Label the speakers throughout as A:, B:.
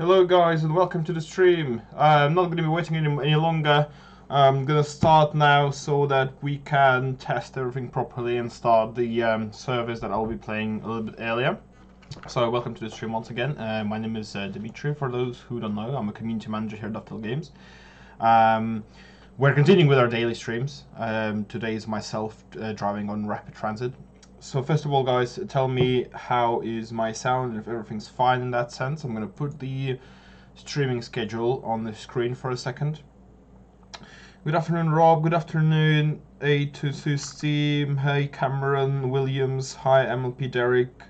A: Hello guys and welcome to the stream. I'm not going to be waiting any longer. I'm going to start now so that we can test everything properly and start the service that I'll be playing a little bit earlier. So welcome to the stream once again. My name is Dmitri. For those who don't know, I'm a community manager here at Dovetail Games. We're continuing with our daily streams. Today is myself driving on Rapid Transit. So first of all, guys, tell me how is my sound and if everything's fine in that sense. I'm going to put the streaming schedule on the screen for a second. Good afternoon, Rob. Good afternoon, A2 Steam. Hey, Cameron Williams. Hi, MLP Derek.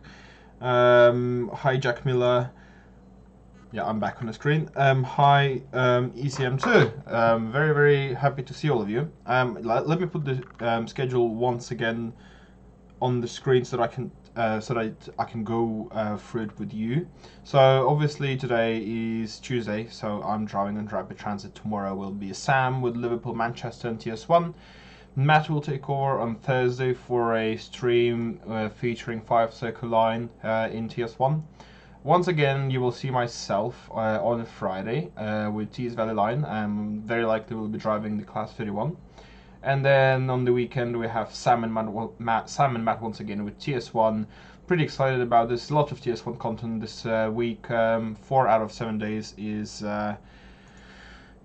A: Hi, Jack Miller. Yeah, I'm back on the screen. Hi, ECM2. Very, very happy to see all of you. Let me put the schedule once again on the screen so that I can go through it with you. So obviously today is Tuesday, so I'm driving on Rapid Transit. Tomorrow will be Sam with Liverpool, Manchester and TS1. Matt will take over on Thursday for a stream featuring 5 Circle Line in TS1. Once again, you will see myself on Friday with TS Valley Line. I'm very likely will be driving the Class 31. And then on the weekend we have Sam and Matt once again with TS1. Pretty excited about this. A lot of TS1 content this week. 4 out of 7 days is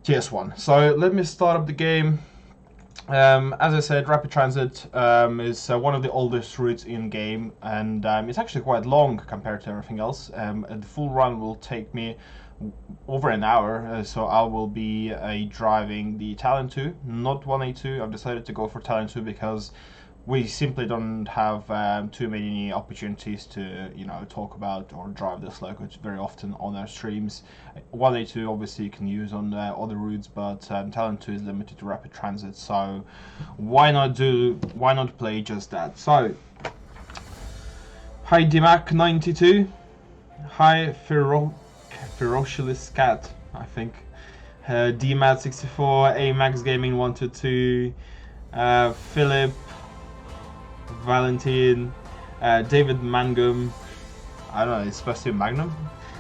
A: TS1. So let me start up the game. As I said, Rapid Transit is one of the oldest routes in game, and it's actually quite long compared to everything else. The full run will take me over an hour, so I will be driving the Talon 2, not 1A2. I've decided to go for Talon 2 because we simply don't have too many opportunities to, talk about or drive this locomotive very often on our streams. 1A2 obviously you can use on other routes, but Talon 2 is limited to Rapid Transit, so why not play just that? So, hi Dimac92, hi Ferocious Cat, I think. DMAT64, Amax Gaming 122, Philip, Valentine, David Mangum. I don't know, it's supposed to be Magnum.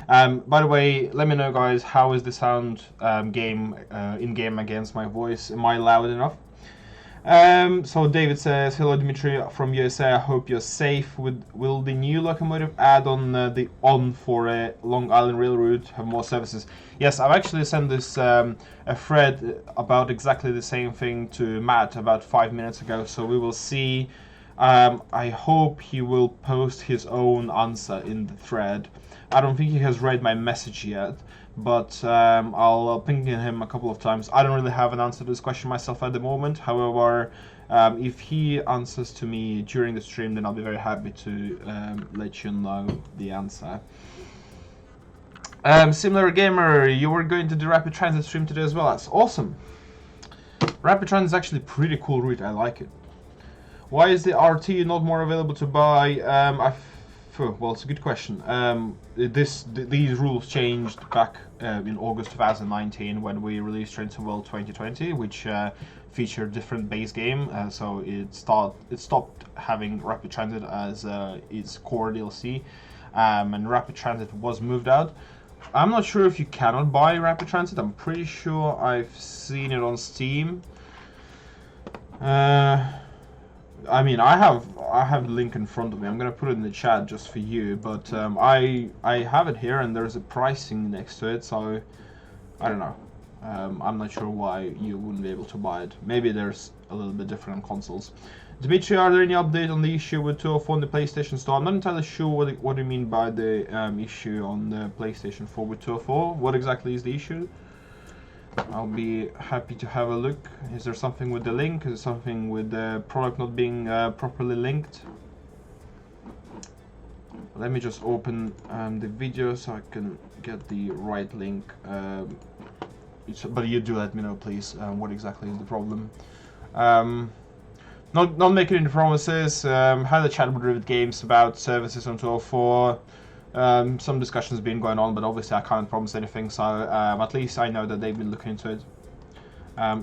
A: By the way, let me know, guys, how is the sound in game against my voice? Am I loud enough? So David says, hello Dmitri from USA, I hope you're safe. Will the new locomotive add on the for Long Island Railroad have more services? Yes, I've actually sent this a thread about exactly the same thing to Matt about 5 minutes ago, so we will see. I hope he will post his own answer in the thread. I don't think he has read my message yet, but I'll ping him a couple of times. I don't really have an answer to this question myself at the moment. However, if he answers to me during the stream, then I'll be very happy to let you know the answer. Similar Gamer, you were going to the Rapid Transit stream today as well. That's awesome. Rapid Transit is actually a pretty cool route. I like it. Why is the RT not more available to buy? Well, it's a good question. These rules changed back in August 2019 when we released Trains to World 2020, which featured different base game. So it stopped having Rapid Transit as its core DLC, and Rapid Transit was moved out. I'm not sure if you cannot buy Rapid Transit. I'm pretty sure I've seen it on Steam. I mean, I have the link in front of me. I'm gonna put it in the chat just for you, but I have it here, and there's a pricing next to it. So I don't know. I'm not sure why you wouldn't be able to buy it. Maybe there's a little bit different on consoles. Dmitri, are there any update on the issue with 204 on the PlayStation Store? I'm not entirely sure what you mean by the issue on the PlayStation 4 with 204. What exactly is the issue? I'll be happy to have a look. Is there something with the link? Is there something with the product not being properly linked? Let me just open the video so I can get the right link. But you do let me know, please, what exactly is the problem. Not making any promises. Had a chat with Rivet Games about services on 204. Some discussions have been going on, but obviously I can't promise anything, so at least I know that they've been looking into it. I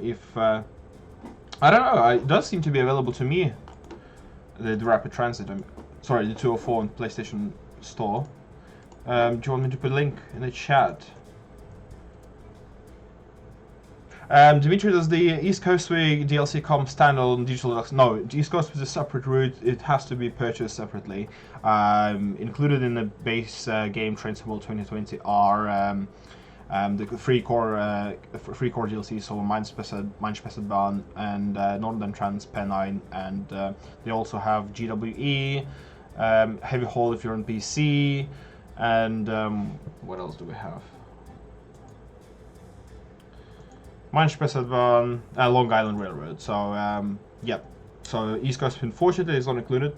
A: don't know, it does seem to be available to me, the Rapid Transit, sorry, the 204 on PlayStation Store. Do you want me to put a link in the chat? Dmitri, does the East Coast Way DLC come standalone digital? No, the East Coast is a separate route. It has to be purchased separately. Included in the base game Train Sim World 2020 are the free core DLC, so Mindspecified and Northern Trans Pennine, and they also have GWE, Heavy Haul if you're on PC, and what else do we have? Mindspecified Long Island Railroad. So yeah, so East Coast unfortunately is not included.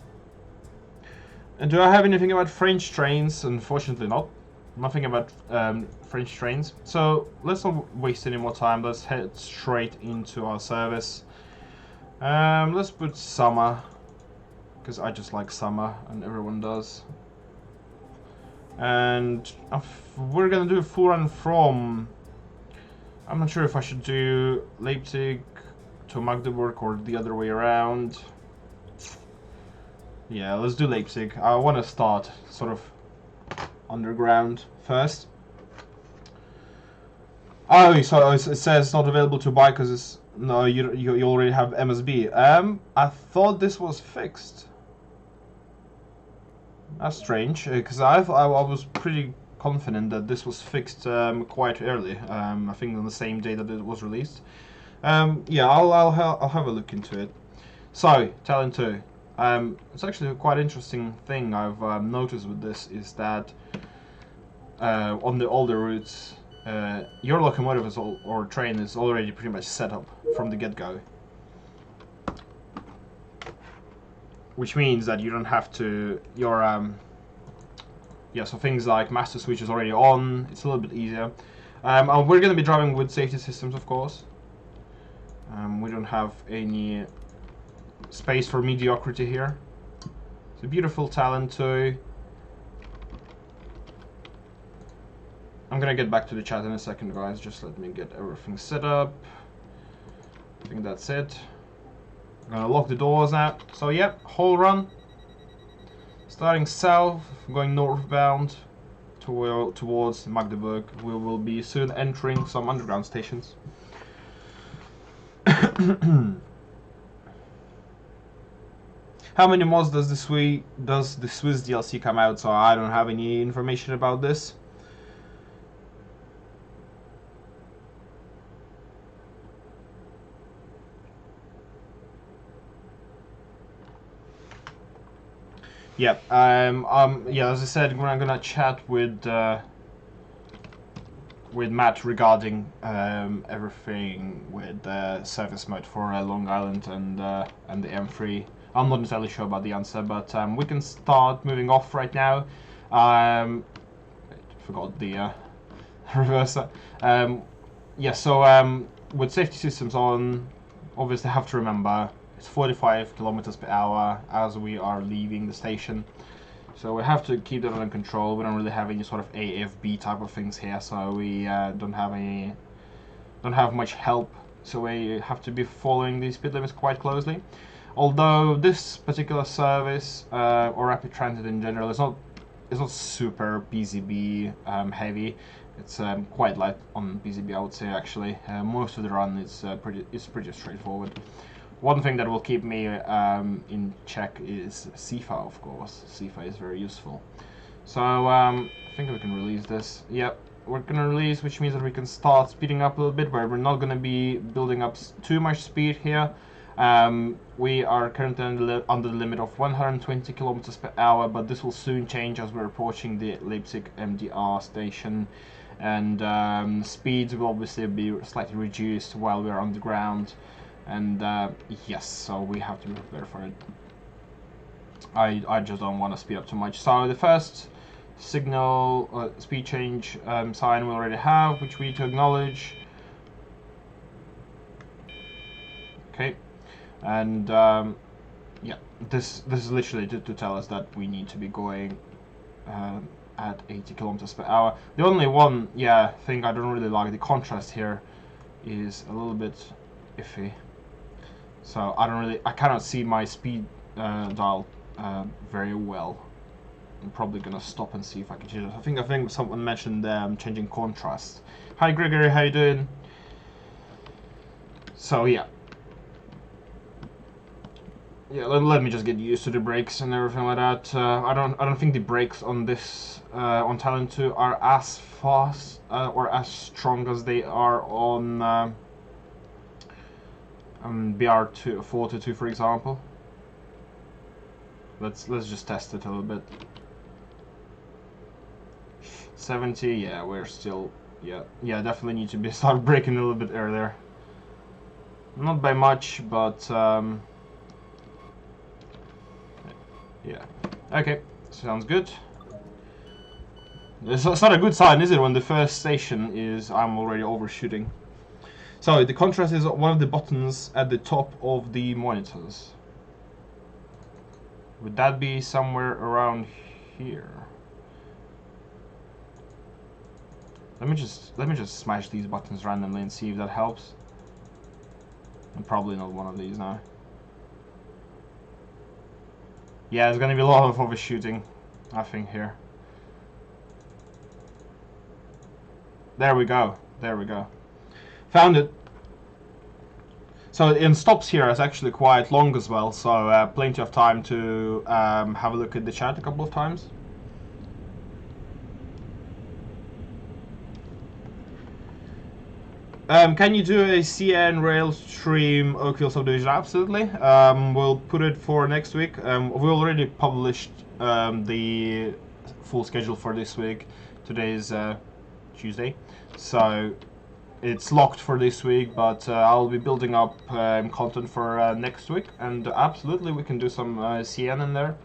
A: And do I have anything about French trains? Unfortunately not. Nothing about French trains. So let's not waste any more time. Let's head straight into our service. Let's put summer, because I just like summer and everyone does. And we're gonna do a full run from, I'm not sure if I should do Leipzig to Magdeburg or the other way around. Yeah, let's do Leipzig. I want to start sort of underground first. Oh, so it says not available to buy because it's no, you already have MSB. I thought this was fixed. That's strange because I was pretty confident that this was fixed quite early. I think on the same day that it was released. Yeah, I'll have a look into it. So Talent 2. It's actually a quite interesting thing I've noticed with this is that on the older routes, your locomotive is or train is already pretty much set up from the get-go, which means that you don't have to yeah, so things like master switch is already on. It's a little bit easier. And we're going to be driving with safety systems, of course. We don't have any space for mediocrity here. It's a beautiful Talent 2. I'm gonna get back to the chat in a second, guys. Just let me get everything set up. I think that's it. I'm gonna lock the doors now. So yep, whole run. Starting south, going northbound towards Magdeburg. We will be soon entering some underground stations. How many mods does the Swiss DLC come out? So I don't have any information about this. Yeah, yeah. As I said, I'm gonna chat with Matt regarding everything with service mode for Long Island and the M3. I'm not entirely sure about the answer, but we can start moving off right now. I forgot the reverser. Yeah, so with safety systems on, obviously have to remember it's 45 kilometers per hour as we are leaving the station. So we have to keep that under control. We don't really have any sort of AFB type of things here, so we don't have much help. So we have to be following the speed limits quite closely. Although this particular service or rapid transit in general is not super PCB heavy. It's quite light on PCB, I would say. Actually, most of the run is pretty straightforward. One thing that will keep me in check is CIFA, of course. CIFA is very useful. So I think we can release this. Yep, we're gonna release, which means that we can start speeding up a little bit, but we're not gonna be building up too much speed here. We are currently under the limit of 120 kilometers per hour, but this will soon change as we're approaching the Leipzig MDR station, and speeds will obviously be slightly reduced while we're on the ground. And yes, so we have to be prepared for it. I just don't want to speed up too much. So the first signal speed change sign we already have, which we need to acknowledge. Okay, and yeah, this is literally to tell us that we need to be going at 80 kilometers per hour. The only one, yeah, thing I don't really like, the contrast here is a little bit iffy. So I cannot see my speed dial very well. I'm probably gonna stop and see if I can change it. I think someone mentioned changing contrast. Hi Gregory, how you doing? So yeah. Yeah, let me just get used to the brakes and everything like that. I don't think the brakes on this on Talon 2 are as fast or as strong as they are on BR2 422, for example. Let's just test it a little bit. 70, yeah, we're still, yeah, definitely need to start braking a little bit earlier. Not by much, but yeah. Okay, sounds good. It's not a good sign, is it, when the first station is I'm already overshooting. So the contrast is one of the buttons at the top of the monitors. Would that be somewhere around here? Let me just smash these buttons randomly and see if that helps. And probably not one of these now. Yeah, there's gonna be a lot of overshooting, I think, here. There we go. There we go. Found it. So in stops here is actually quite long as well, so plenty of time to have a look at the chat a couple of times. Can you do a CN rail stream Oakville subdivision? Absolutely. We'll put it for next week. We already published the full schedule for this week. Today is Tuesday, so it's locked for this week, but I'll be building up content for next week, and absolutely we can do some CN in there.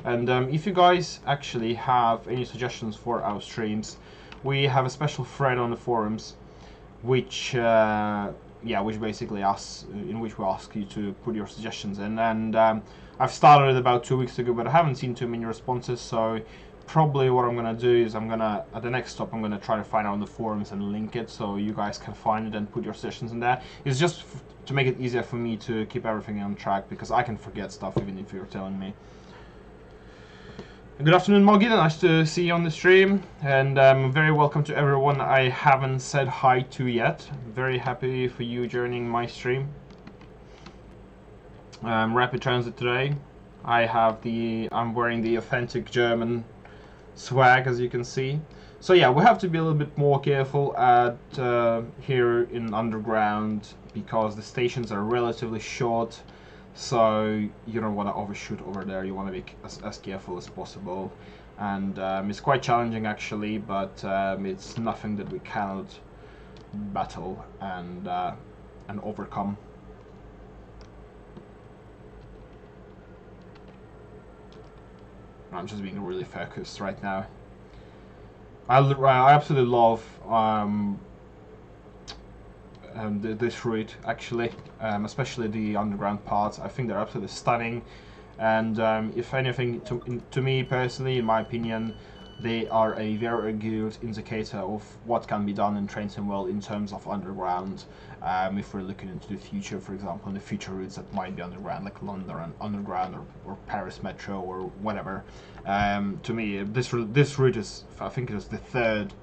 A: And if you guys actually have any suggestions for our streams, we have a special thread on the forums which basically in which we ask you to put your suggestions in, and I've started it about 2 weeks ago, but I haven't seen too many responses, so probably what I'm gonna do is at the next stop I'm gonna try to find out on the forums and link it so you guys can find it and put your suggestions in there. It's just to make it easier for me to keep everything on track, because I can forget stuff even if you're telling me. Good afternoon, Moggy. Nice to see you on the stream, and very welcome to everyone I haven't said hi to yet. Very happy for you joining my stream. Rapid transit today. I'm wearing the authentic German swag, as you can see. So yeah, we have to be a little bit more careful at here in underground, because the stations are relatively short. So you don't want to overshoot over there. You want to be as careful as possible, and it's quite challenging actually, but it's nothing that we cannot battle and overcome. I'm just being really focused right now. I absolutely love this route actually, especially the underground parts. I think they're absolutely stunning, and if anything, to me personally, in my opinion, they are a very good indicator of what can be done in Train Sim World in terms of underground. If we're looking into the future, for example, in the future routes that might be underground, like London Underground or Paris Metro or whatever. To me, this route is, I think it is the third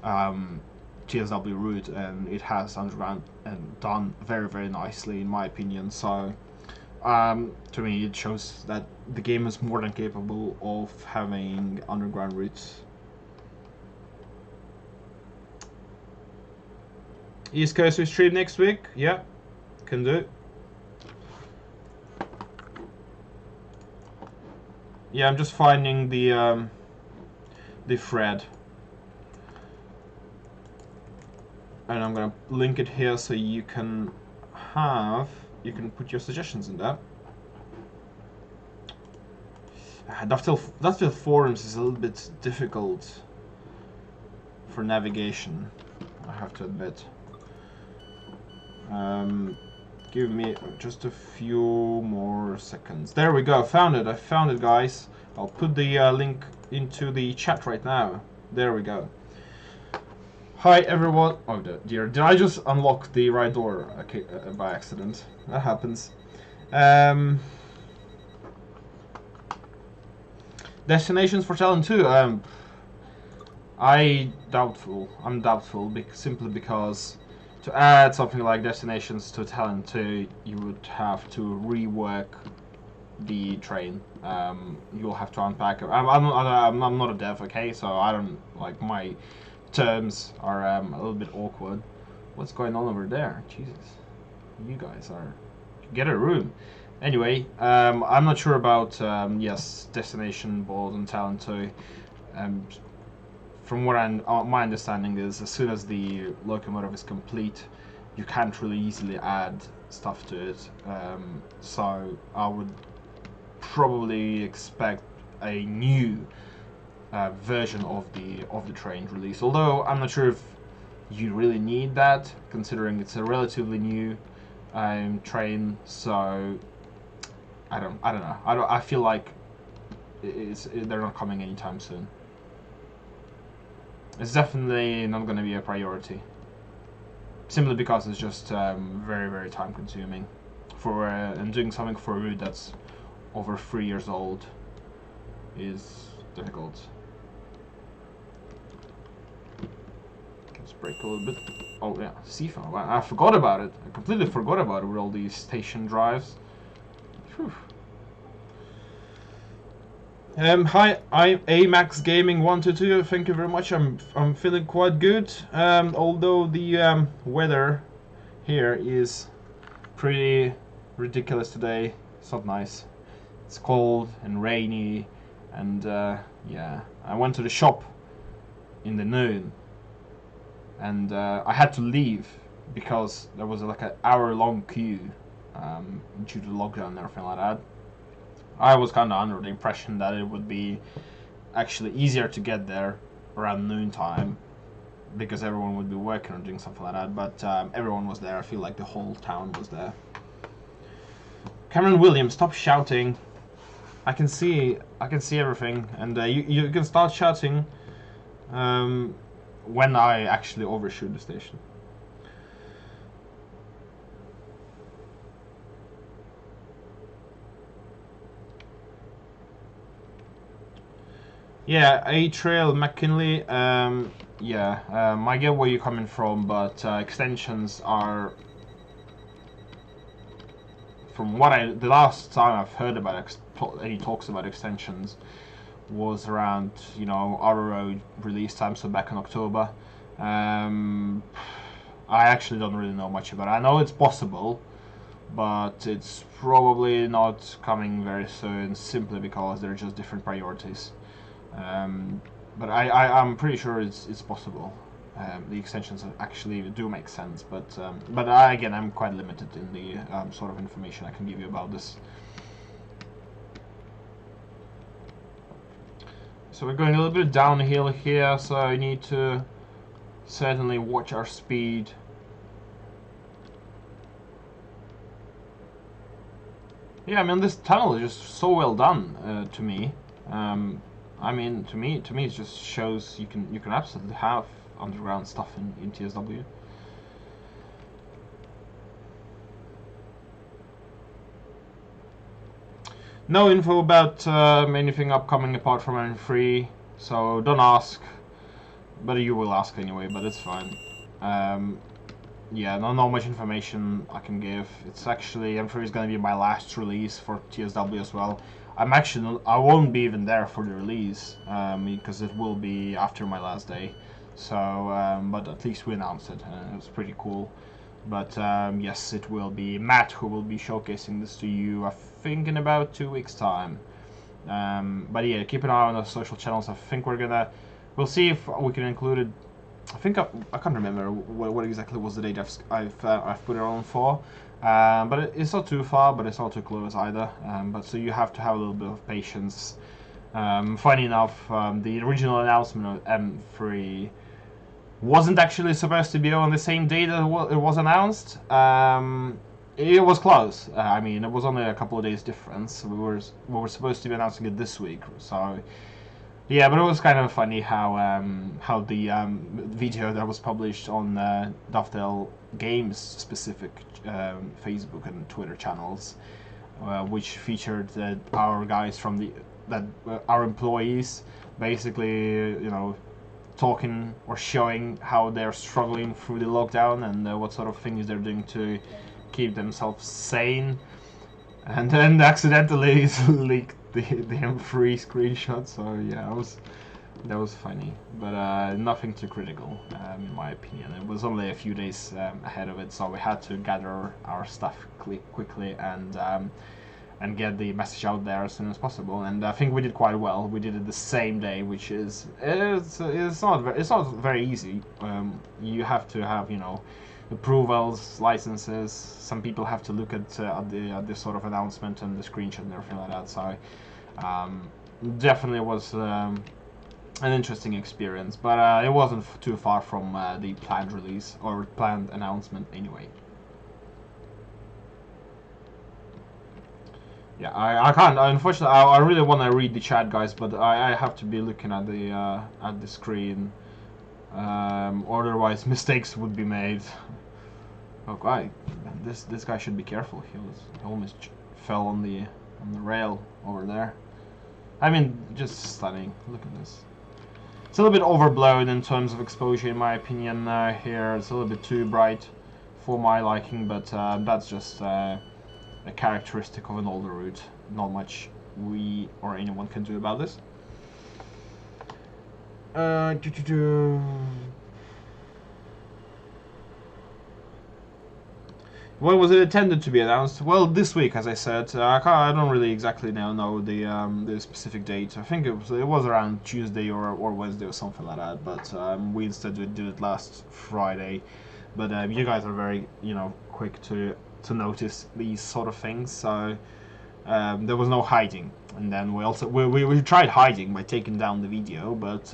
A: TSW route, and it has underground and done very, very nicely in my opinion. So to me it shows that the game is more than capable of having underground routes. East Coast we stream next week, yeah, can do. Yeah, I'm just finding the thread, and I'm gonna link it here so you can put your suggestions in there. Dovetail forums is a little bit difficult for navigation, I have to admit. Give me just a few more seconds. There we go, found it. I found it, guys. I'll put the link into the chat right now. There we go. Hi everyone. Oh dear, did I just unlock the right door by accident? That happens. Destinations for Talent 2. I'm doubtful simply because to add something like Destinations to Talent 2, you would have to rework the train. You'll have to unpack it. I'm not a dev, okay? So I don't like my terms are a little bit awkward. What's going on over there? Jesus, you guys are get a room. Anyway, I'm not sure about yes, Destination Board and Talent 2. From what my understanding is, as soon as the locomotive is complete, you can't really easily add stuff to it. So I would probably expect a new version of the train release. Although I'm not sure if you really need that, considering it's a relatively new train. So I don't know. I feel like they're not coming anytime soon. It's definitely not going to be a priority, simply because it's just very, very time consuming for and doing something for a route that's over 3 years old is difficult. Let's brake a little bit. Oh yeah, CFA. Wow, I forgot about it. I completely forgot about it with all these station drives. Whew. Hi, I'm Amax Gaming 122. Thank you very much. I'm feeling quite good. Although the weather here is pretty ridiculous today. It's not nice. It's cold and rainy, and yeah, I went to the shop in the noon, and I had to leave because there was like an hour-long queue due to lockdown and everything like that. I was kind of under the impression that it would be actually easier to get there around noontime because everyone would be working or doing something like that, but everyone was there. I feel like the whole town was there. Cameron Williams, stop shouting. I can see everything, and you can start shouting when I actually overshoot the station. Yeah, A-Trail, McKinley, yeah, I get where you're coming from, but extensions are, from what the last time I've heard about any talks about extensions was around, you know, our road release time, so back in October. I actually don't really know much about it. I know it's possible, but it's probably not coming very soon, simply because they're just different priorities. But I'm pretty sure it's possible. The extensions actually do make sense, but again, I'm quite limited in the sort of information I can give you about this. So we're going a little bit downhill here, so I need to certainly watch our speed. Yeah, I mean, this tunnel is just so well done to me. I mean, to me, it just shows you can absolutely have underground stuff in TSW. No info about anything upcoming apart from M3, so don't ask. But you will ask anyway, but it's fine. Yeah, not much information I can give. It's actually, M3 is going to be my last release for TSW as well. I won't be even there for the release, because it will be after my last day. So, but at least we announced it, and it was pretty cool. But yes, it will be Matt who will be showcasing this to you, I think, in about 2 weeks' time. But yeah, keep an eye on the social channels. I think we'll see if we can include it. I think I can't remember what exactly was the date I've put it on for. But it's not too far, but it's not too close either. But so you have to have a little bit of patience. Funny enough, the original announcement of M3 wasn't actually supposed to be on the same day that it was announced. It was close. I mean, it was only a couple of days difference. We were supposed to be announcing it this week, so yeah. But it was kind of funny how the video that was published on Dovetail Games specific Facebook and Twitter channels, which featured our guys from the that our employees basically, you know, talking or showing how they're struggling through the lockdown and what sort of things they're doing to keep themselves sane, and then accidentally leaked the M3 screenshot. So yeah, that was funny, but nothing too critical, in my opinion. It was only a few days ahead of it, so we had to gather our stuff quickly and get the message out there as soon as possible. And I think we did quite well. We did it the same day, which is it's not very easy. You have to have, you know, approvals, licenses. Some people have to look at the sort of announcement and the screenshot and everything like that. So definitely was an interesting experience, but it wasn't too far from the planned release or planned announcement anyway. Yeah, I can't. Unfortunately, I really want to read the chat, guys, but I have to be looking at the screen. Otherwise, mistakes would be made. Oh god, this guy should be careful. He almost fell on the rail over there. I mean, just stunning. Look at this. It's a little bit overblown in terms of exposure, in my opinion. Here, it's a little bit too bright for my liking, but that's just a characteristic of an older route. Not much we or anyone can do about this. When was it intended to be announced? Well, this week, as I said. I don't really exactly know the specific date. I think it was around Tuesday or Wednesday or something like that. But we instead did it last Friday. But you guys are very, you know, quick to notice these sort of things. So there was no hiding. And then we tried hiding by taking down the video, but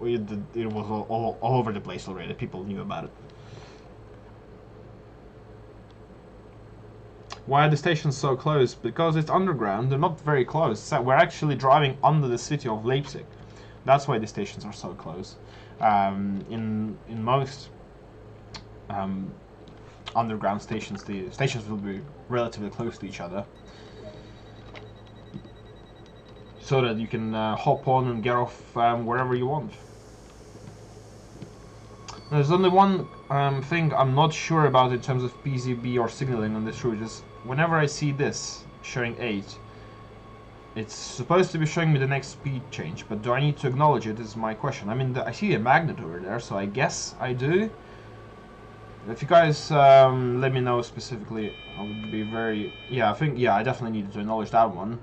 A: it was all over the place already. People knew about it. Why are the stations so close? Because it's underground. They're not very close. So we're actually driving under the city of Leipzig. That's why the stations are so close. In most underground stations, the stations will be relatively close to each other, so that you can hop on and get off wherever you want. There's only one thing I'm not sure about in terms of PZB or signaling on this route. Is whenever I see this showing 8, it's supposed to be showing me the next speed change, but do I need to acknowledge it is my question. I mean, I see a magnet over there, so I guess I do. If you guys let me know specifically, I would be very... Yeah, I definitely needed to acknowledge that one,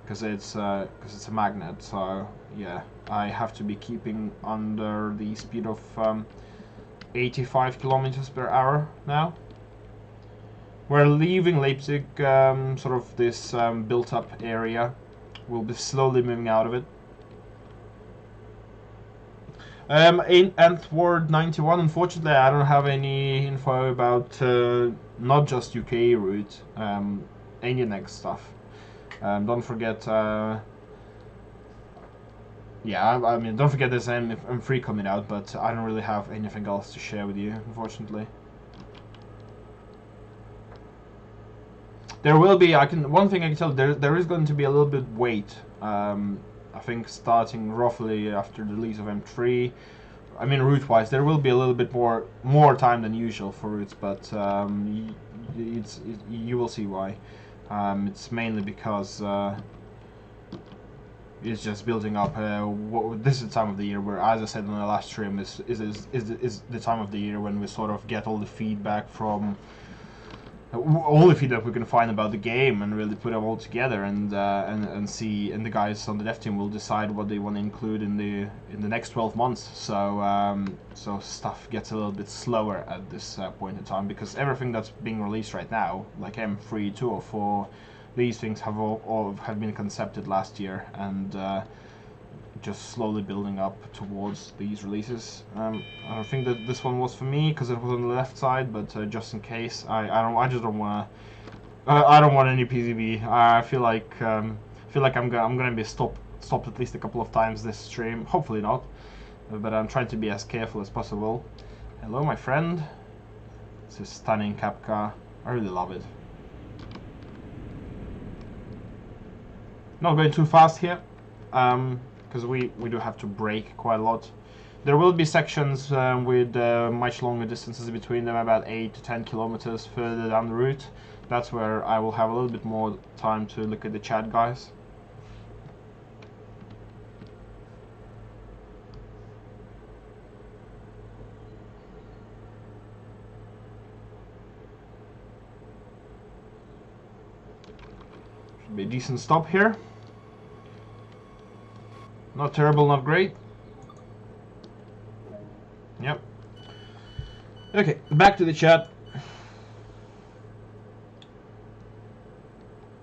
A: because it's a magnet, so yeah, I have to be keeping under the speed of 85 kilometers per hour now. We're leaving Leipzig, sort of this built-up area. We'll be slowly moving out of it. In Antwerp 91, unfortunately, I don't have any info about not just UK route, any next stuff. Don't forget, yeah, I mean, don't forget there's M3 coming out, but I don't really have anything else to share with you, unfortunately. There will be, one thing I can tell, there is going to be a little bit wait. I think starting roughly after the release of M3. I mean, route-wise, there will be a little bit more time than usual for routes, but you will see why. It's mainly because it's just building up. This is the time of the year where, as I said in the last stream, is the time of the year when we sort of get all the feedback from we can find about the game and really put it all together and see, and the guys on the dev team will decide what they want to include in the next 12 months. So so stuff gets a little bit slower at this point in time, because everything that's being released right now, like M3, 204, these things have have been concepted last year and just slowly building up towards these releases. I think that this one was for me because it was on the left side, but just in case, I just don't want to. I don't want any PZB. I feel like I'm gonna be stopped at least a couple of times this stream. Hopefully not, but I'm trying to be as careful as possible. Hello, my friend. This is stunning cap car. I really love it. Not going too fast here, because we do have to brake quite a lot. There will be sections with much longer distances between them, about 8 to 10 kilometers further down the route. That's where I will have a little bit more time to look at the chat, guys. Should be a decent stop here. Not terrible, not great. Yep. Okay, back to the chat.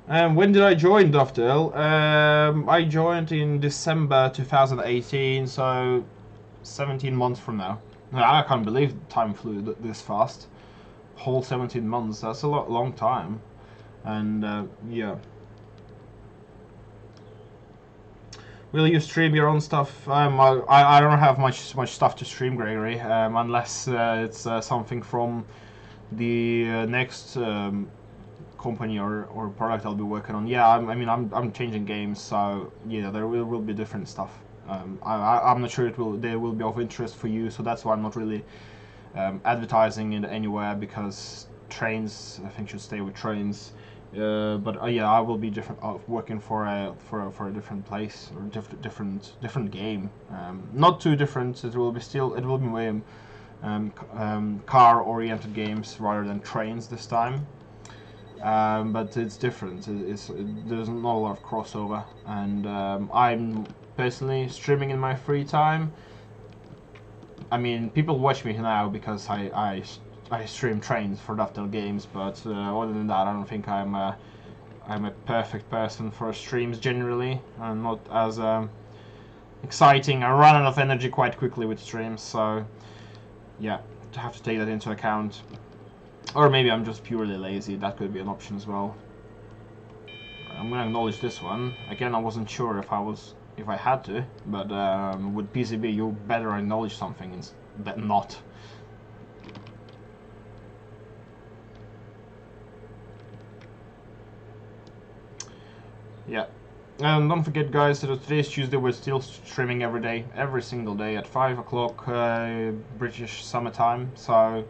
A: When did I join Dovetail? I joined in December 2018, so 17 months from now. I can't believe time flew this fast. Whole 17 months, that's a long time. And yeah. Will you stream your own stuff? I don't have much stuff to stream, Gregory, unless it's something from the next company or product I'll be working on. Yeah, I mean I'm changing games, so yeah, there will be different stuff. I'm not sure they will be of interest for you, so that's why I'm not really advertising it anywhere, because trains, I think, should stay with trains. But yeah, I will be working for a different place or different game. Not too different. It will be way car-oriented games rather than trains this time. But it's different. There's not a lot of crossover, and I'm personally streaming in my free time. I mean, people watch me now because I stream trains for Dovetail Games, but other than that, I don't think I'm a perfect person for streams generally. I'm not as exciting. I run out of energy quite quickly with streams, so yeah, to have to take that into account. Or maybe I'm just purely lazy. That could be an option as well. I'm gonna acknowledge this one again. I wasn't sure if I had to, but with PCB, you better acknowledge something than not. Yeah, and don't forget, guys, that today's Tuesday. We're still streaming every single day at 5 o'clock British summertime. So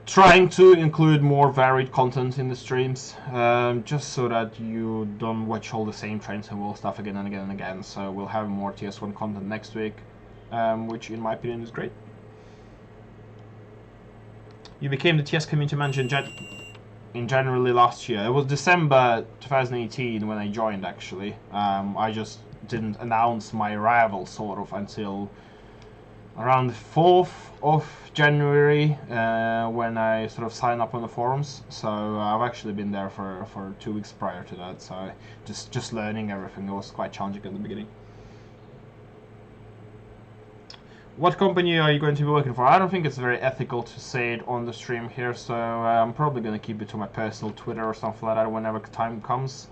A: trying to include more varied content in the streams, just so that you don't watch all the same Trains and World stuff again and again and again. So we'll have more TS1 content next week, which in my opinion is great. You became the TS community manager in January last year. It was December 2018 when I joined, actually. I just didn't announce my arrival sort of until around the 4th of January when I sort of signed up on the forums. So I've actually been there for 2 weeks prior to that, so just learning everything. It was quite challenging in the beginning. What company are you going to be working for? I don't think it's very ethical to say it on the stream here, so I'm probably going to keep it to my personal Twitter or something like that whenever time comes.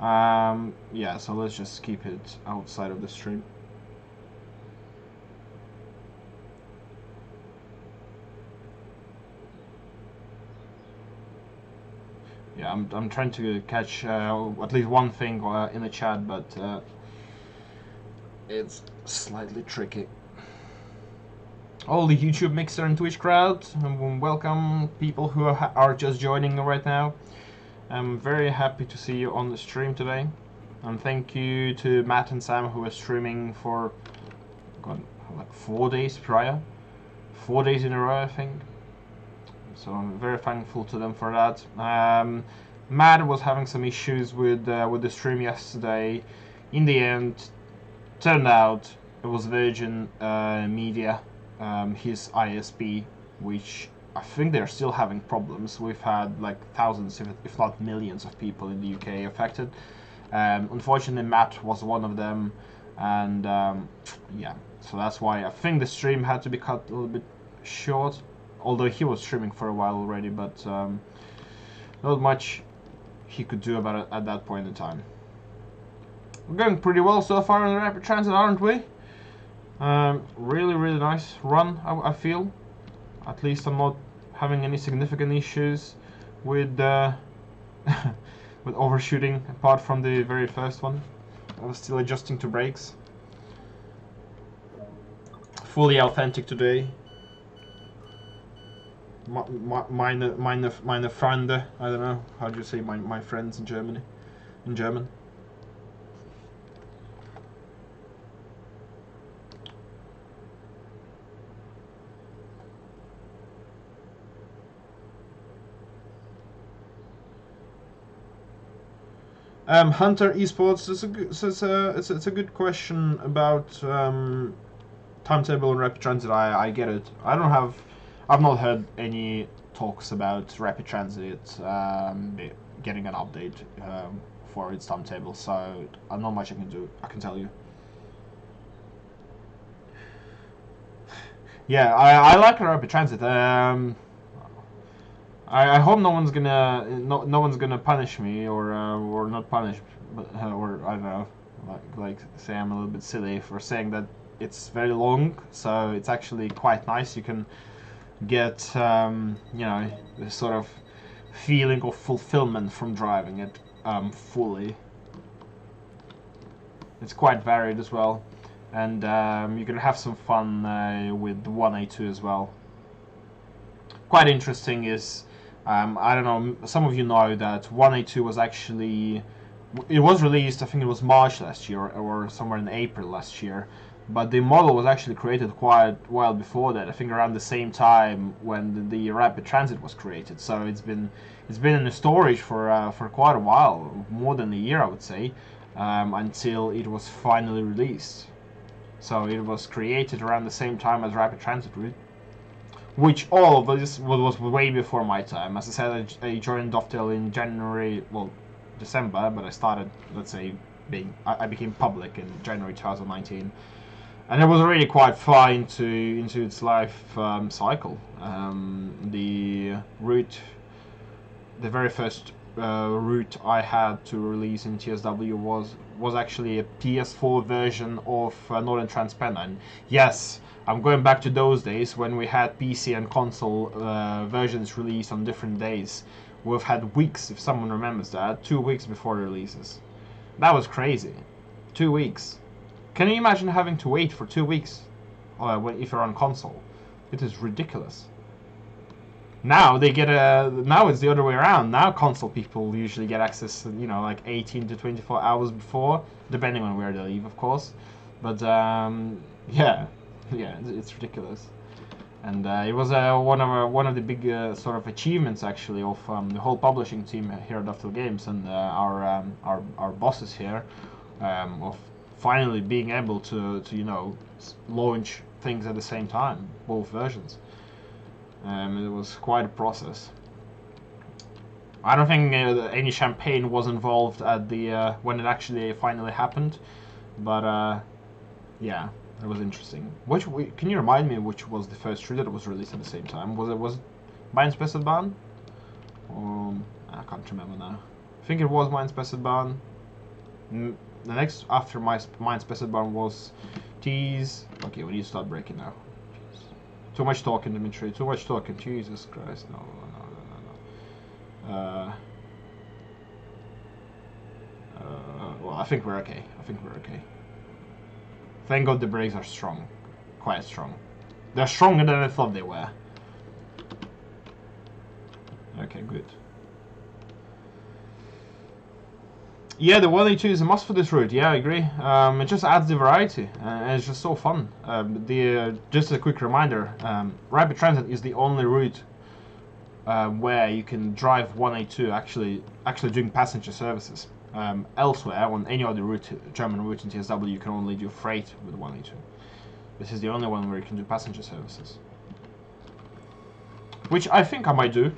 A: Yeah, so let's just keep it outside of the stream. Yeah, I'm trying to catch at least one thing in the chat, but it's slightly tricky. All the YouTube Mixer and Twitch crowd, welcome people who are just joining right now. I'm very happy to see you on the stream today, and thank you to Matt and Sam who were streaming for like 4 days prior, 4 days in a row, I think. So I'm very thankful to them for that. Matt was having some issues with the stream yesterday. In the end, turned out it was Virgin Media, his ISP, which I think they're still having problems. We've had like thousands, if not millions, of people in the UK affected. Unfortunately, Matt was one of them, and yeah, so that's why I think the stream had to be cut a little bit short. Although he was streaming for a while already, but not much he could do about it at that point in time. We're going pretty well so far in the Rapid Transit, aren't we? Really nice run, I feel. At least I'm not having any significant issues with with overshooting, apart from the very first one. I was still adjusting to brakes. Fully authentic today. Meine Freunde. I don't know how do you say my friends in Germany. In German. Hunter Esports. It's a good question about timetable and Rapid Transit. I get it. I've not heard any talks about Rapid Transit getting an update for its timetable. So not much I can do. I can tell you. Yeah, I like Rapid Transit. I hope no one's gonna punish me or not punish, but or I don't know, like say I'm a little bit silly for saying that it's very long. So it's actually quite nice. You can get you know, this sort of feeling of fulfillment from driving it fully. It's quite varied as well, and you can have some fun with 1A2 as well. Quite interesting is, I don't know, some of you know that 1A2 was actually, it was released, I think it was March last year or somewhere in April last year, but the model was actually created quite a while before that. I think around the same time when the Rapid Transit was created. So it's been in the storage for quite a while, more than a year I would say, until it was finally released. So it was created around the same time as Rapid Transit, which all of this was way before my time. As I said, I joined Dovetail in January, well, December, but I started, let's say, I became public in January 2019, and it was already quite far into its life cycle. The very first route I had to release in TSW was actually a PS4 version of Northern Transpennine. Yes, I'm going back to those days when we had PC and console versions released on different days. We've had weeks, if someone remembers that, 2 weeks before releases. That was crazy. 2 weeks. Can you imagine having to wait for 2 weeks if you're on console? It is ridiculous. Now now it's the other way around. Now console people usually get access, you know, like 18 to 24 hours before, depending on where they leave, of course. But yeah, it's ridiculous. And it was one of the big sort of achievements actually of the whole publishing team here at Dovetail Games and our bosses here, of finally being able to you know, launch things at the same time, both versions. It was quite a process. I don't think any champagne was involved at the when it actually finally happened, but yeah, it was interesting. Can you remind me which was the first tree that was released at the same time? Was it Mainz Besselbahn? I can't remember now. I think it was Mainz Besselbahn. The next after Mainz Besselbahn was Tease. Okay, we need to start breaking now. Too much talking, Dmitri. Too much talking. Jesus Christ. No. Well, I think we're okay. Thank God the brakes are strong. Quite strong. They're stronger than I thought they were. Okay, good. Yeah, the 1A2 is a must for this route. Yeah, I agree. It just adds the variety, and it's just so fun. Just a quick reminder: Rapid Transit is the only route where you can drive 1A2 actually doing passenger services. Elsewhere, on any other route, German route in TSW, you can only do freight with 1A2. This is the only one where you can do passenger services, which I think I might do.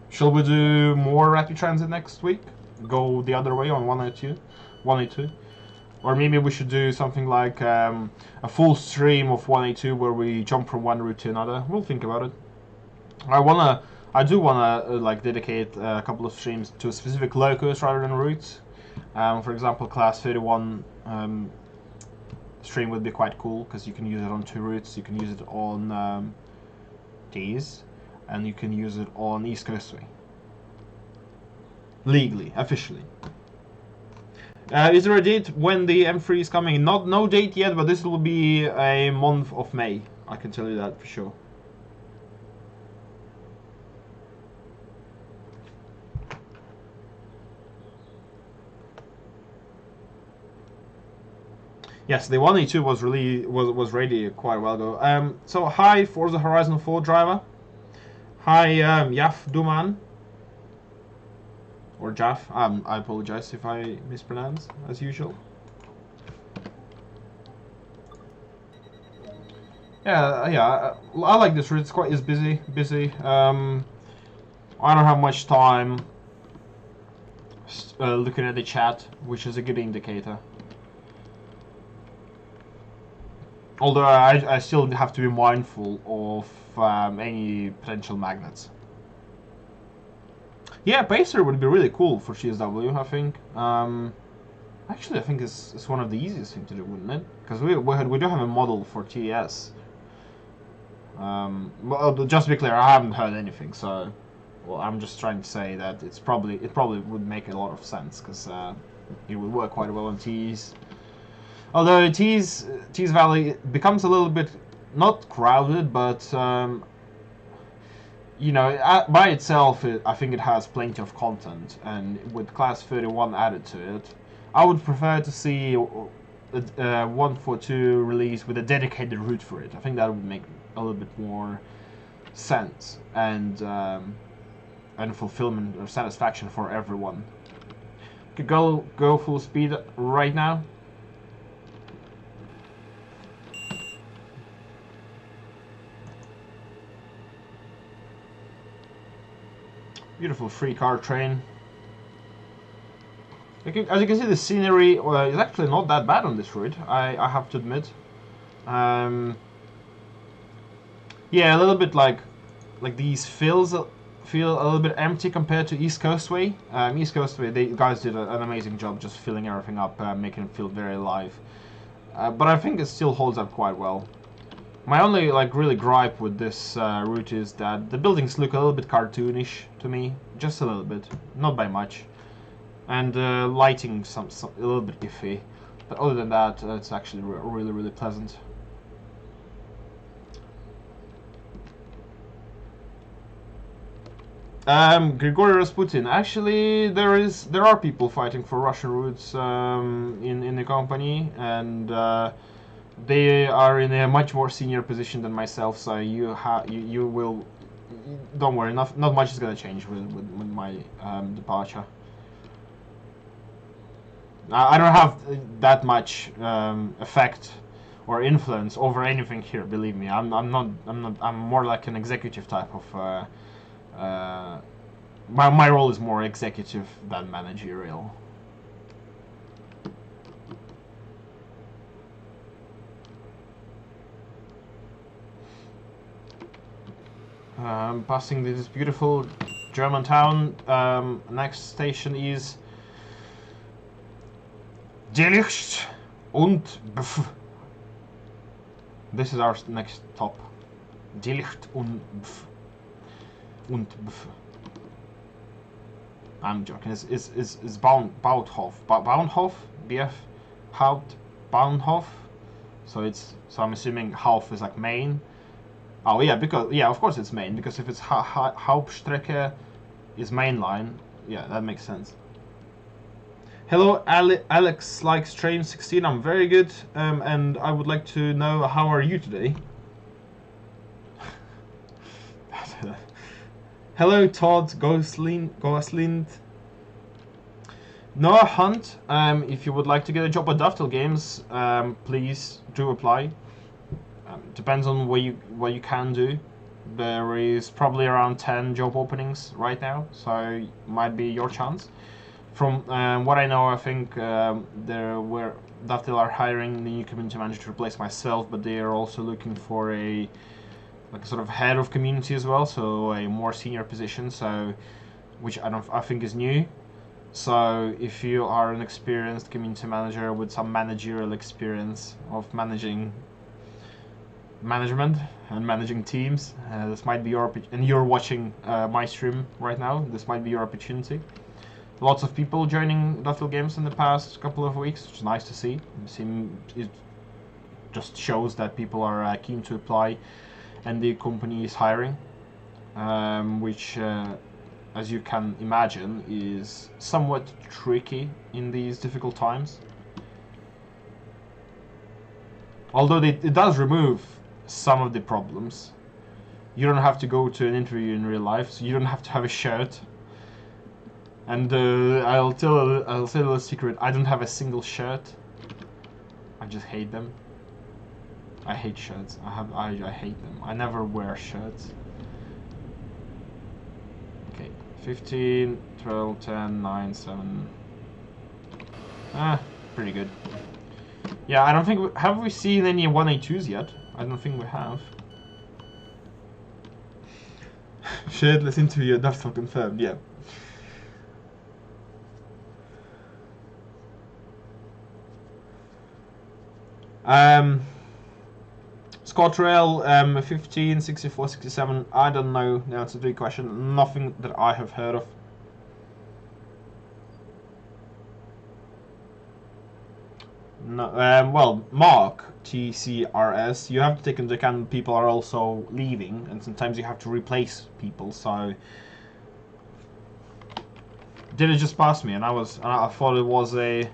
A: Shall we do more Rapid Transit next week? Go the other way on 1A2, or maybe we should do something like a full stream of 1A2 where we jump from one route to another. We'll think about it. I do wanna like dedicate a couple of streams to specific locos rather than routes. For example, Class 31 stream would be quite cool because you can use it on 2 routes. You can use it on Tees, and you can use it on East Coastway. legally, officially. Is there a date when the M3 is coming? No date yet, but this will be a month of May. I can tell you that for sure. Yes, the 182 was ready quite a while ago. So hi Forza Horizon 4 driver. Hi Yaf Duman. Or Jaff. I apologize if I mispronounce, as usual. Yeah. I like this route. It's busy. I don't have much time looking at the chat, which is a good indicator. Although I still have to be mindful of any potential magnets. Yeah, Pacer would be really cool for CSW, I think. Actually, I think it's one of the easiest things to do, wouldn't it? Because we do have a model for TS. Well, just to be clear, I haven't heard anything, so well, I'm just trying to say that it probably would make a lot of sense because it would work quite well on T's. Although T's Valley becomes a little bit not crowded, but you know, by itself, I think it has plenty of content, and with Class 31 added to it, I would prefer to see a 142 release with a dedicated route for it. I think that would make a little bit more sense and fulfillment or satisfaction for everyone. Could go full speed right now. Beautiful three-car train. As you can see, the scenery is actually not that bad on this route, I have to admit. Yeah, a little bit like these feel a little bit empty compared to East Coastway. East Coastway, the guys did an amazing job just filling everything up, making it feel very alive. But I think it still holds up quite well. My only really gripe with this route is that the buildings look a little bit cartoonish to me, just a little bit, not by much, and lighting a little bit iffy. But other than that, it's actually really pleasant. Grigory Rasputin. Actually, there are people fighting for Russian routes in the company, and they are in a much more senior position than myself, so you will, don't worry, not much is gonna change with my departure. I don't have that much effect or influence over anything here. Believe me, I'm more like an executive type of. My role is more executive than managerial. Passing this beautiful German town. Next station is Delicht und Bf. This is our next stop. Delicht und Bf. Und Bf. I'm joking. It's Baunhof. Baunhof? BF? Baunhof? So I'm assuming Hof is like main. Oh yeah, of course it's main, because if it's Hauptstrecke is main line, yeah, that makes sense. Hello, Alex likes Train 16. I'm very good, and I would like to know, how are you today? Hello, Todd Goslind. Noah Hunt, if you would like to get a job at Dovetail Games, please do apply. Depends on what you can do. There is probably around 10 job openings right now, so it might be your chance. From what I know, I think Dovetail are hiring the new community manager to replace myself, but they are also looking for a sort of head of community as well, so a more senior position. So, which I think is new. So if you are an experienced community manager with some managerial experience of management and managing teams, this might be your opportunity, and you're watching my stream right now, this might be your opportunity. lots of people joining Dotfield Games in the past couple of weeks, which is nice to see. It just shows that people are keen to apply, and the company is hiring, which, as you can imagine, is somewhat tricky in these difficult times. Although it does remove some of the problems. You don't have to go to an interview in real life, so you don't have to have a shirt. And I'll tell a secret. I don't have a single shirt. I just hate them. I hate shirts. I hate them. I never wear shirts. Okay, 15, 12, 10, 9, 7. Pretty good. Yeah, I don't think have we seen any 182s yet? I don't think we have. Shirtless interview, that's not confirmed, yeah. SquadRail 15, 64, 67, I don't know the answer to the question. Nothing that I have heard of. No, well, Mark TCRS, you have to take into account people are also leaving, and sometimes you have to replace people. So, did it just pass me? And I thought it was a.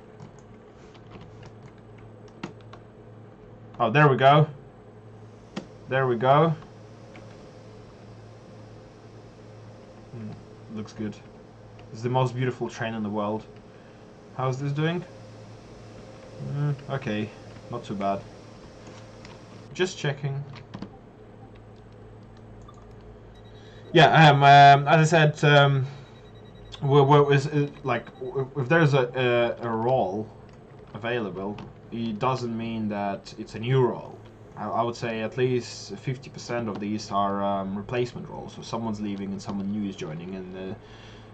A: Oh, there we go. There we go. Looks good. It's the most beautiful train in the world. How's this doing? Okay, not too bad. Just checking. Yeah, as I said, like if there's a role available, it doesn't mean that it's a new role. I would say at least 50% of these are replacement roles. So someone's leaving and someone new is joining, and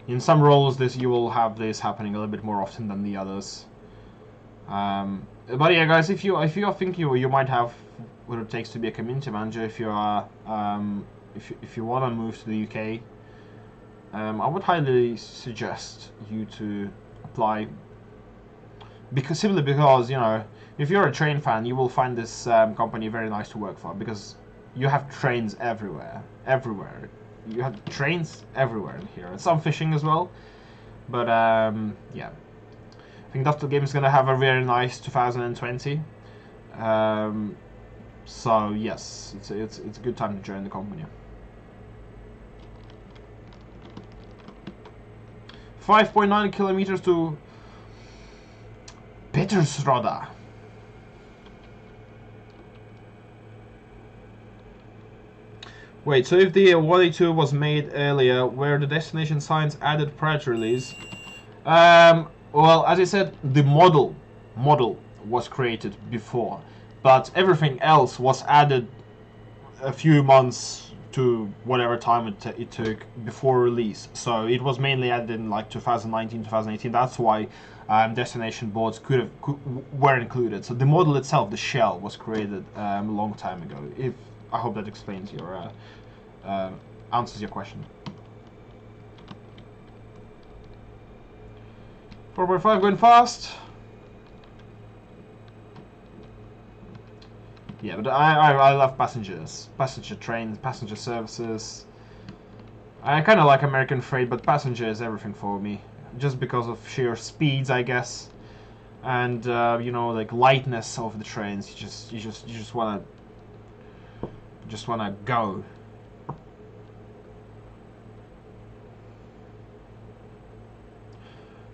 A: in some roles you will have this happening a little bit more often than the others. But yeah, guys, if you think you might have what it takes to be a community manager, if you are if you want to move to the UK, I would highly suggest you to apply. Simply because, you know, if you're a train fan, you will find this company very nice to work for, because you have trains everywhere. You have trains everywhere in here, and some fishing as well. But yeah, I think Dotfield Game is gonna have a very nice 2020. So yes, it's a good time to join the company. 5.9 kilometers to Petersroda. Wait, so if the 182 was made earlier, were the destination signs added prior to release? Well, as I said, the model was created before, but everything else was added a few months to whatever time it took before release. So it was mainly added in like 2019, 2018. That's why destination boards were included. So the model itself, the shell, was created a long time ago. I hope that explains your answers your question. 4.5 going fast. Yeah, but I love passengers, passenger trains, passenger services. I kind of like American freight, but passenger is everything for me, just because of sheer speeds, I guess, and you know, like lightness of the trains. You just wanna go.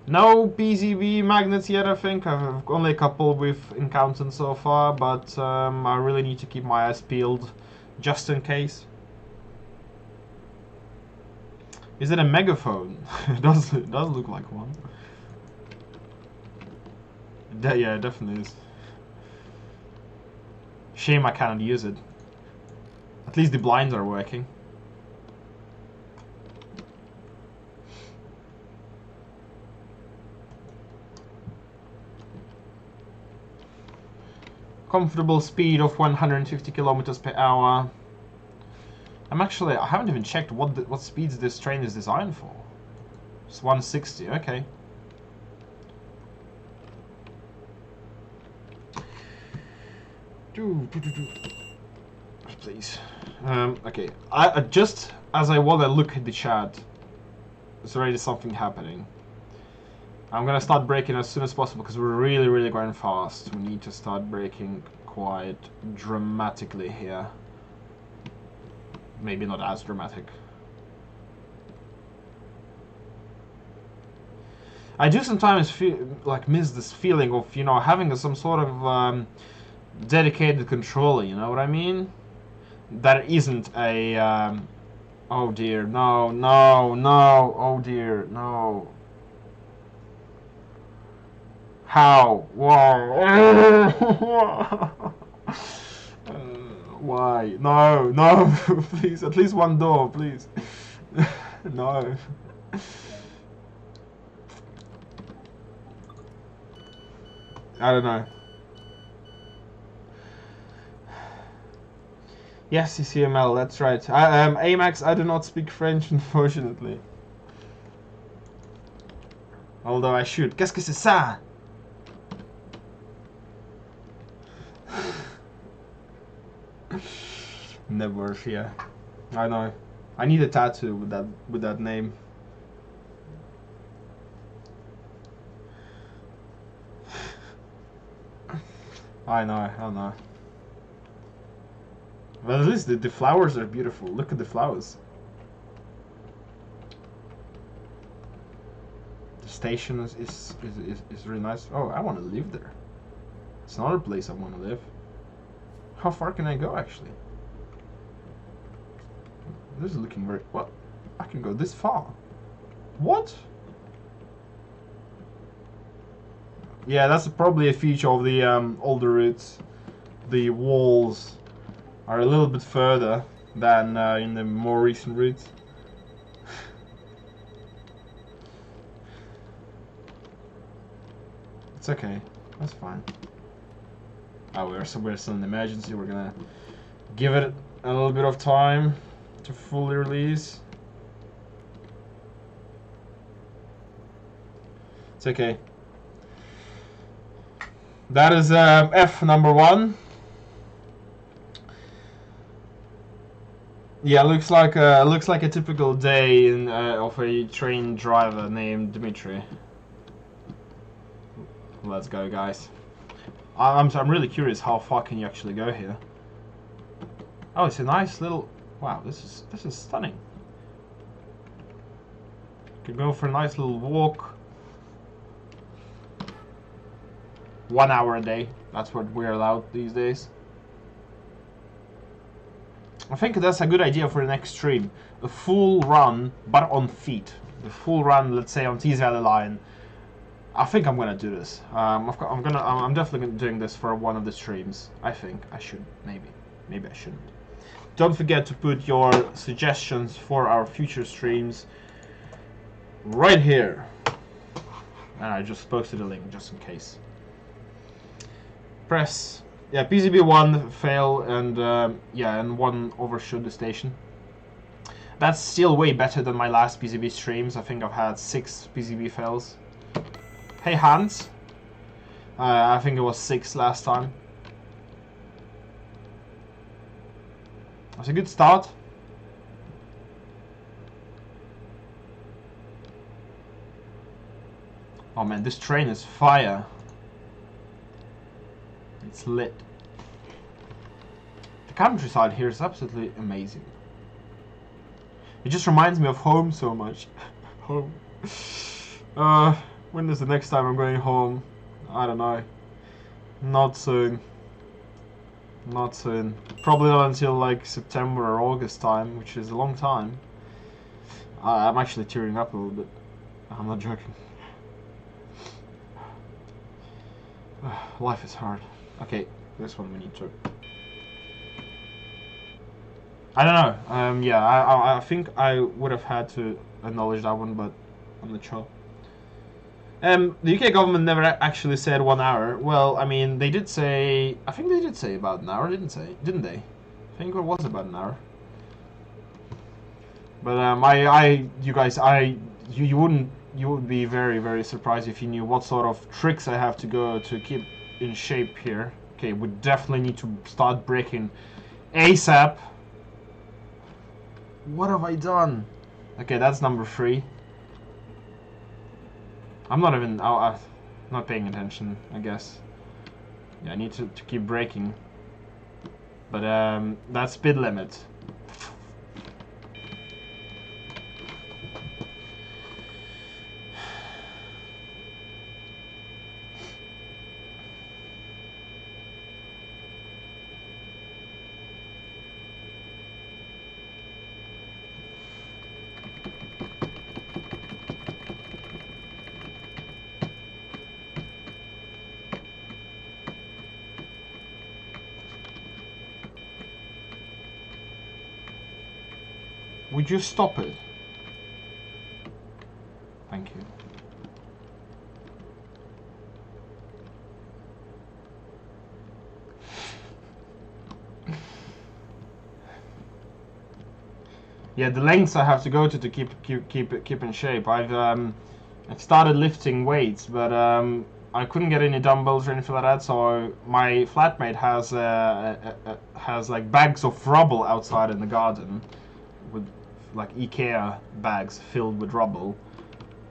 A: No PCB magnets yet, I think. I've only a couple we've encountered so far, but I really need to keep my eyes peeled just in case. Is it a megaphone? it does look like one. Yeah, it definitely is. Shame I cannot use it. At least the blinds are working. Comfortable speed of 150 kilometers per hour. I haven't even checked what speeds this train is designed for. It's 160. Okay. Please. Okay. I just as I want to look at the chat, there's already something happening. I'm gonna start braking as soon as possible because we're really going fast. We need to start braking quite dramatically here. Maybe not as dramatic. I do sometimes feel like miss this feeling of, you know, having some sort of dedicated controller. You know what I mean? That isn't a. Oh dear, no, no, no! Oh dear, no! How? Whoa! Why? No, no! Please, at least one door, please. No. I don't know. Yes, CCML, that's right. AMAX, I do not speak French, unfortunately. Although I should. Qu'est-ce que c'est ça? Never, yeah. I know. I need a tattoo with that name. I know. But at least the flowers are beautiful. Look at the flowers. The station is really nice. Oh, I want to live there. It's another place I want to live. How far can I go, actually? This is looking very... What? I can go this far. What? Yeah, that's probably a feature of the older routes. The walls are a little bit further than in the more recent routes. It's okay. That's fine. Oh, we're still in emergency. We're gonna give it a little bit of time to fully release. It's okay. That is F number 1. Yeah, looks like a typical day in, of a train driver named Dmitri. Let's go, guys. I'm really curious how far can you actually go here. Oh, it's a nice little. Wow, this is stunning. Could go for a nice little walk. 1 hour a day. That's what we're allowed these days. I think that's a good idea for the next stream. A full run, but on feet. The full run, let's say on Tees Valley Line. I think I'm gonna do this. I'm definitely doing this for one of the streams. I think I should. Maybe I shouldn't. Don't forget to put your suggestions for our future streams right here. And I just posted a link just in case. Press. Yeah, PCB1 fail and yeah, and 1 overshoot the station. That's still way better than my last PCB streams. I think I've had 6 PCB fails. Hey Hans. I think it was 6 last time. That's a good start. Oh man, this train is fire. It's lit. The countryside here is absolutely amazing. It just reminds me of home so much. Home. When is the next time I'm going home? I don't know. Not soon. Not soon. Probably not until like September or August time, which is a long time. I'm actually tearing up a little bit. I'm not joking. Life is hard. Okay, this one we need to. I don't know. Yeah, I think I would have had to acknowledge that one, but I'm not sure. The UK government never actually said 1 hour. Well, I mean, they did say. I think they did say about an hour, didn't they? I think it was about an hour. But you guys, you wouldn't you would be very, very surprised if you knew what sort of tricks I have to go to keep in shape here. Okay, we definitely need to start breaking ASAP. What have I done? Okay, that's number 3. I'm not even... not paying attention, I guess. Yeah, I need to keep breaking. But that's speed limit. Would you stop it? Thank you. Yeah, the lengths I have to go to keep in shape. I've started lifting weights, but I couldn't get any dumbbells or anything like that. So my flatmate has like bags of rubble outside in the garden, with like IKEA bags filled with rubble,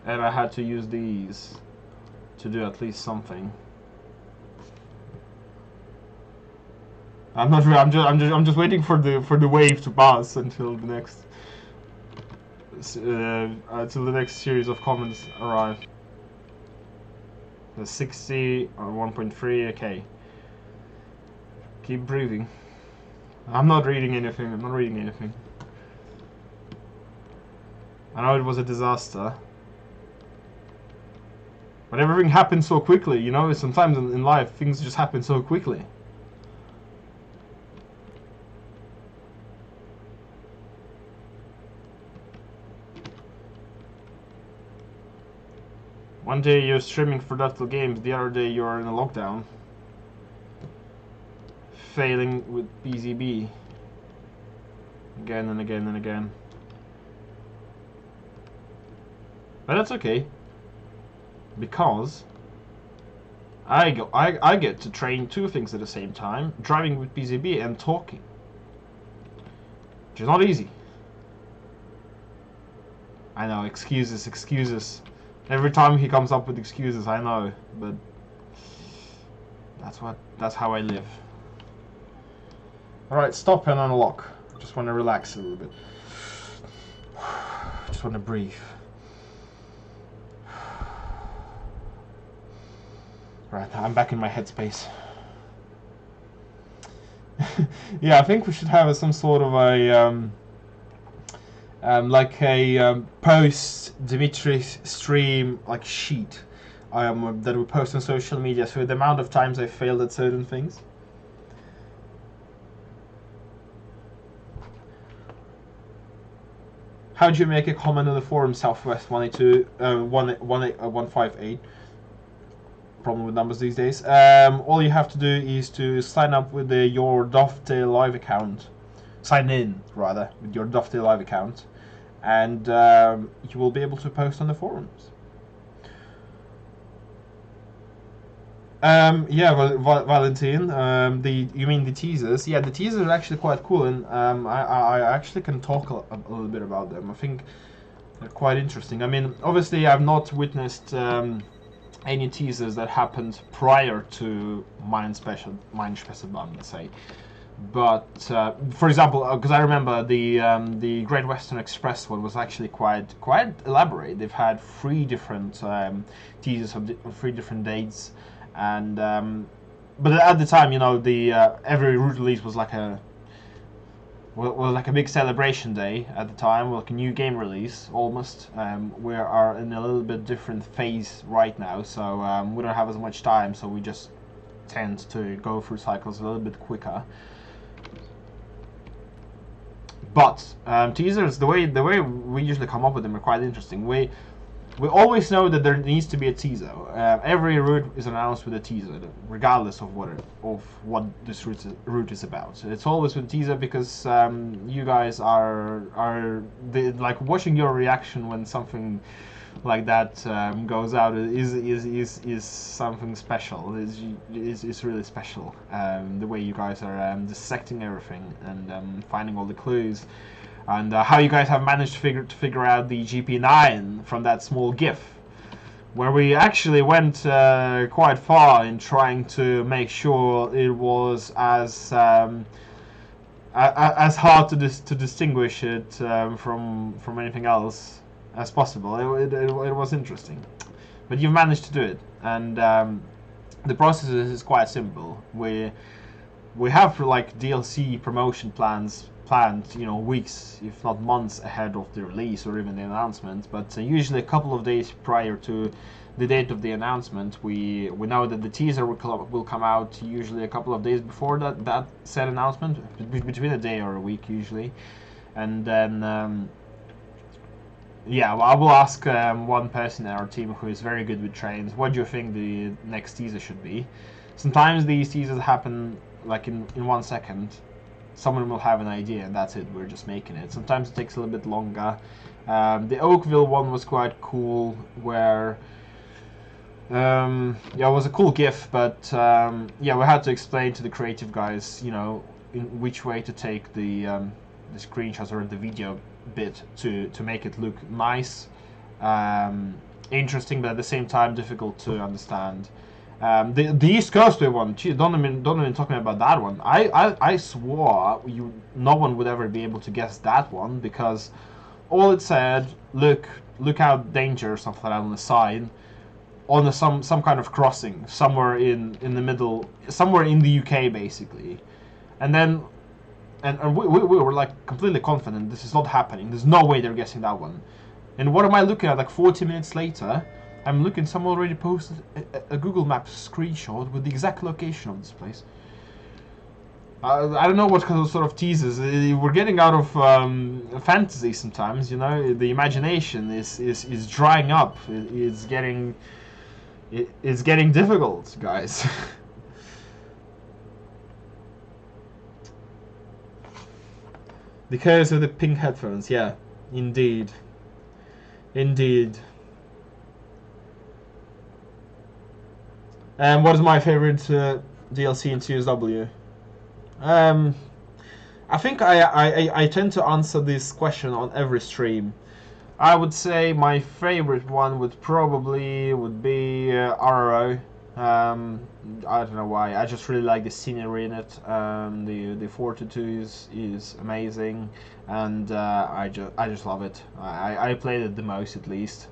A: and I had to use these to do at least something. I'm not. I'm just waiting for the wave to pass until the next series of comments arrive. The 60 or 1.3. Okay. Keep breathing. I'm not reading anything. I'm not reading anything. I know it was a disaster, but everything happened so quickly, you know. Sometimes in life things just happen so quickly. One day you're streaming for Ductile Games, the other day you're in a lockdown, failing with PZB again and again and again. But that's okay, because I get to train 2 things at the same time: driving with PZB and talking, which is not easy. I know, excuses, excuses. Every time he comes up with excuses, I know, but that's how I live. All right, stop and unlock. Just want to relax a little bit. Just want to breathe. Right, I'm back in my headspace. Yeah, I think we should have some sort of a post Dmitri stream like sheet that we post on social media, so the amount of times I failed at certain things. How do you make a comment on the forum, Southwest 182 158? Problem with numbers these days. All you have to do is to sign up with your Dovetail Live account. Sign in, rather, with your Dovetail Live account, and you will be able to post on the forums. Yeah, Valentin. You mean the teasers? Yeah, the teasers are actually quite cool, and I actually can talk a little bit about them. I think they're quite interesting. I mean, obviously, I've not witnessed any teasers that happened prior to Mine Specialbahn, let's say. But for example, because I remember the Great Western Express one was actually quite elaborate. They've had 3 different teasers of 3 different dates, and but at the time, you know, the every route release was like a big celebration day at the time, like a new game release almost. We are in a little bit different phase right now, so we don't have as much time, so we just tend to go through cycles a little bit quicker. But teasers, the way we usually come up with them are quite interesting. We always know that there needs to be a teaser. Every route is announced with a teaser, regardless of what this route is about. So it's always with a teaser because you guys are like watching your reaction when something like that goes out is something special. Is really special. The way you guys are dissecting everything and finding all the clues, and how you guys have managed to figure out the GP9 from that small GIF, where we actually went quite far in trying to make sure it was as hard to distinguish it from anything else as possible. It was interesting, but you've managed to do it, and the process is quite simple. We have like DLC promotion planned, you know, weeks, if not months ahead of the release or even the announcement. But usually a couple of days prior to the date of the announcement, we know that the teaser will come out usually a couple of days before that said announcement, between a day or a week usually, and then yeah, well, I will ask one person in our team who is very good with trains, what do you think the next teaser should be? Sometimes these teasers happen like in 1 second. Someone will have an idea and that's it, we're just making it. Sometimes it takes a little bit longer. The Oakville one was quite cool, where yeah, it was a cool GIF, but yeah, we had to explain to the creative guys, you know, in which way to take the screenshots or the video bit to make it look nice, interesting, but at the same time difficult to understand. The East Coast one, gee, don't even talk about that one. I swore no one would ever be able to guess that one, because all it said, look out, danger, or something like that on the sign, on some kind of crossing somewhere in the middle, somewhere in the UK basically, and then and we were like completely confident this is not happening. There's no way they're guessing that one. And what am I looking at? Like 40 minutes later, I'm looking. Someone already posted a Google Maps screenshot with the exact location of this place. I don't know what sort of teasers. We're getting out of fantasy sometimes. You know, the imagination is drying up. It's getting difficult, guys. Because of the pink headphones, yeah, indeed. Indeed. And what is my favorite DLC in CSW? I think I tend to answer this question on every stream. I would say my favorite one would be RRO. I don't know why. I just really like the scenery in it. The Fortitude is amazing, and I just love it. I played it the most, at least.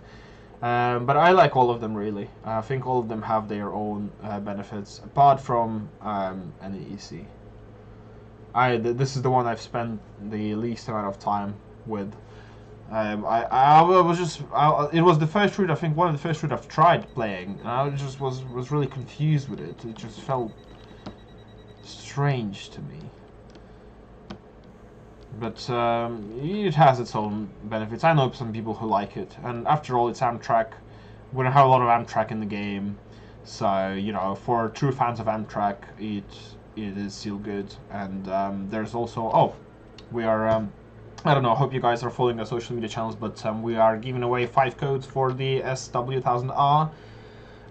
A: But I like all of them, really. I think all of them have their own benefits, apart from NEC. This is the one I've spent the least amount of time with. It was the first route, I think, one of the first route I've tried playing, and I just was really confused with it. It just felt strange to me. But it has its own benefits. I know some people who like it, and after all, it's Amtrak. We don't have a lot of Amtrak in the game, so, you know, for true fans of Amtrak, it is still good. And there's also, we are I don't know, I hope you guys are following our social media channels, but we are giving away 5 codes for the SW1000R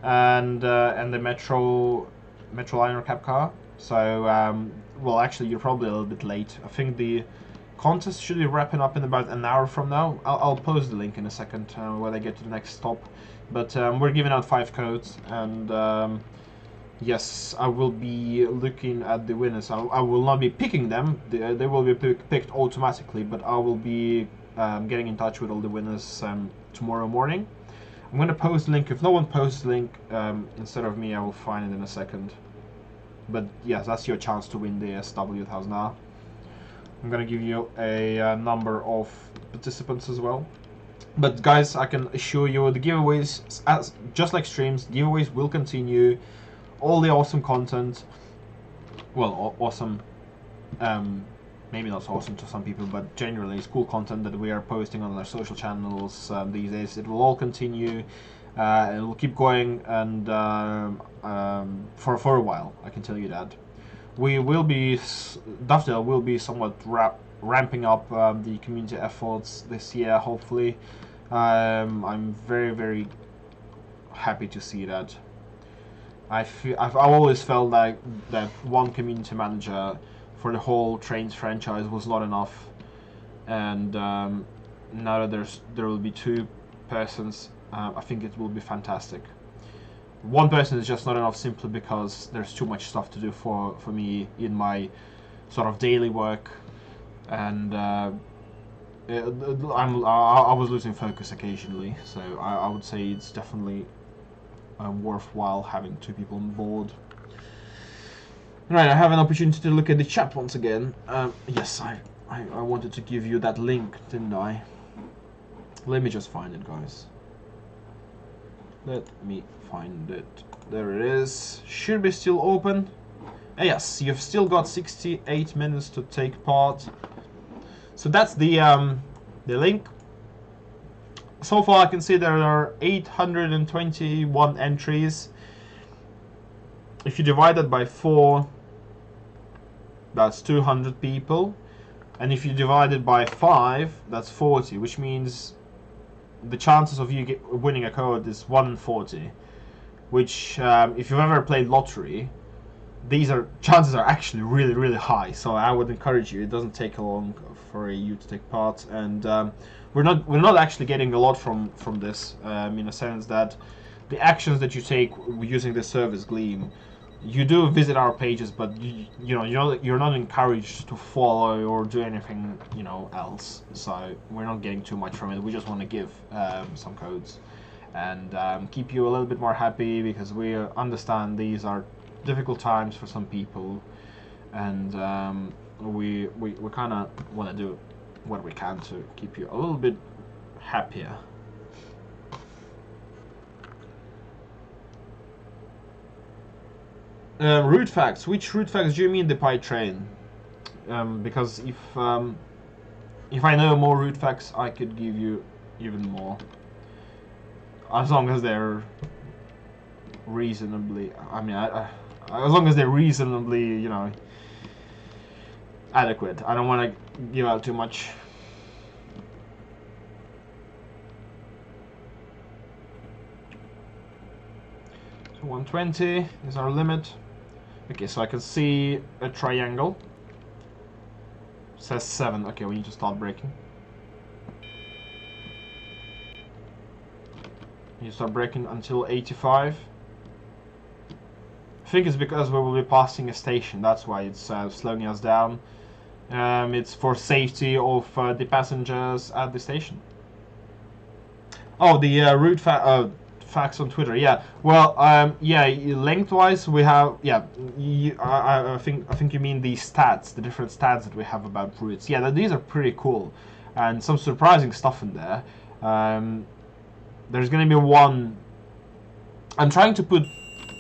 A: and the Metroliner cab car. So, well, actually, you're probably a little bit late. I think the contest should be wrapping up in about an hour from now. I'll post the link in a second when I get to the next stop. But we're giving out 5 codes, and yes, I will be looking at the winners. I will not be picking them. They will be picked automatically, but I will be getting in touch with all the winners tomorrow morning. I'm going to post the link. If no one posts the link instead of me, I will find it in a second. But yes, that's your chance to win the SW1000R. I'm going to give you a number of participants as well. But guys, I can assure you the giveaways, just like streams, giveaways will continue. All the awesome content, well, awesome, maybe not so awesome to some people, but generally it's cool content that we are posting on our social channels these days. It will all continue. It will keep going, and for a while, I can tell you that. We will be, Dovetail will be somewhat ramping up the community efforts this year, hopefully. I'm very, very happy to see that. I've always felt like that one community manager for the whole Trains franchise was not enough, and now that there will be two persons, I think it will be fantastic. One person is just not enough simply because there's too much stuff to do for me in my sort of daily work, and I was losing focus occasionally, so I would say it's definitely worthwhile having two people on board. Right, I have an opportunity to look at the chat once again. Yes, I wanted to give you that link, didn't I? Let me just find it, guys. Let me find it. There it is. Should be still open. Yes, you've still got 68 minutes to take part. So that's the link. So far, I can see there are 821 entries. If you divide that by 4, that's 200 people. And if you divide it by 5, that's 40, which means the chances of you winning a code is 1 in 40. Which, if you've ever played lottery, chances are actually really, really high. So I would encourage you. It doesn't take long for you to take part, and we're not actually getting a lot from this, in a sense that the actions that you take using this service Gleam, you do visit our pages, but you're not encouraged to follow or do anything else. So we're not getting too much from it. We just want to give some codes and keep you a little bit more happy, because we understand these are difficult times for some people, and we kind of want to do what we can to keep you a little bit happier. Route facts. Which route facts do you mean, the Pi train? Because if I know more route facts, I could give you even more, as long as they're reasonably. I mean, as long as they're reasonably, adequate. I don't want to give out too much. So 120 is our limit. Okay, so I can see a triangle. It says 7. Okay, we need to start braking. You start braking until 85. I think it's because we will be passing a station. That's why it's slowing us down. It's for safety of the passengers at the station. Oh, the route facts on Twitter. Yeah. Well, yeah. Lengthwise, we have. Yeah. I think you mean the stats, the different stats that we have about routes. Yeah, these are pretty cool, and some surprising stuff in there. There's going to be one. I'm trying to put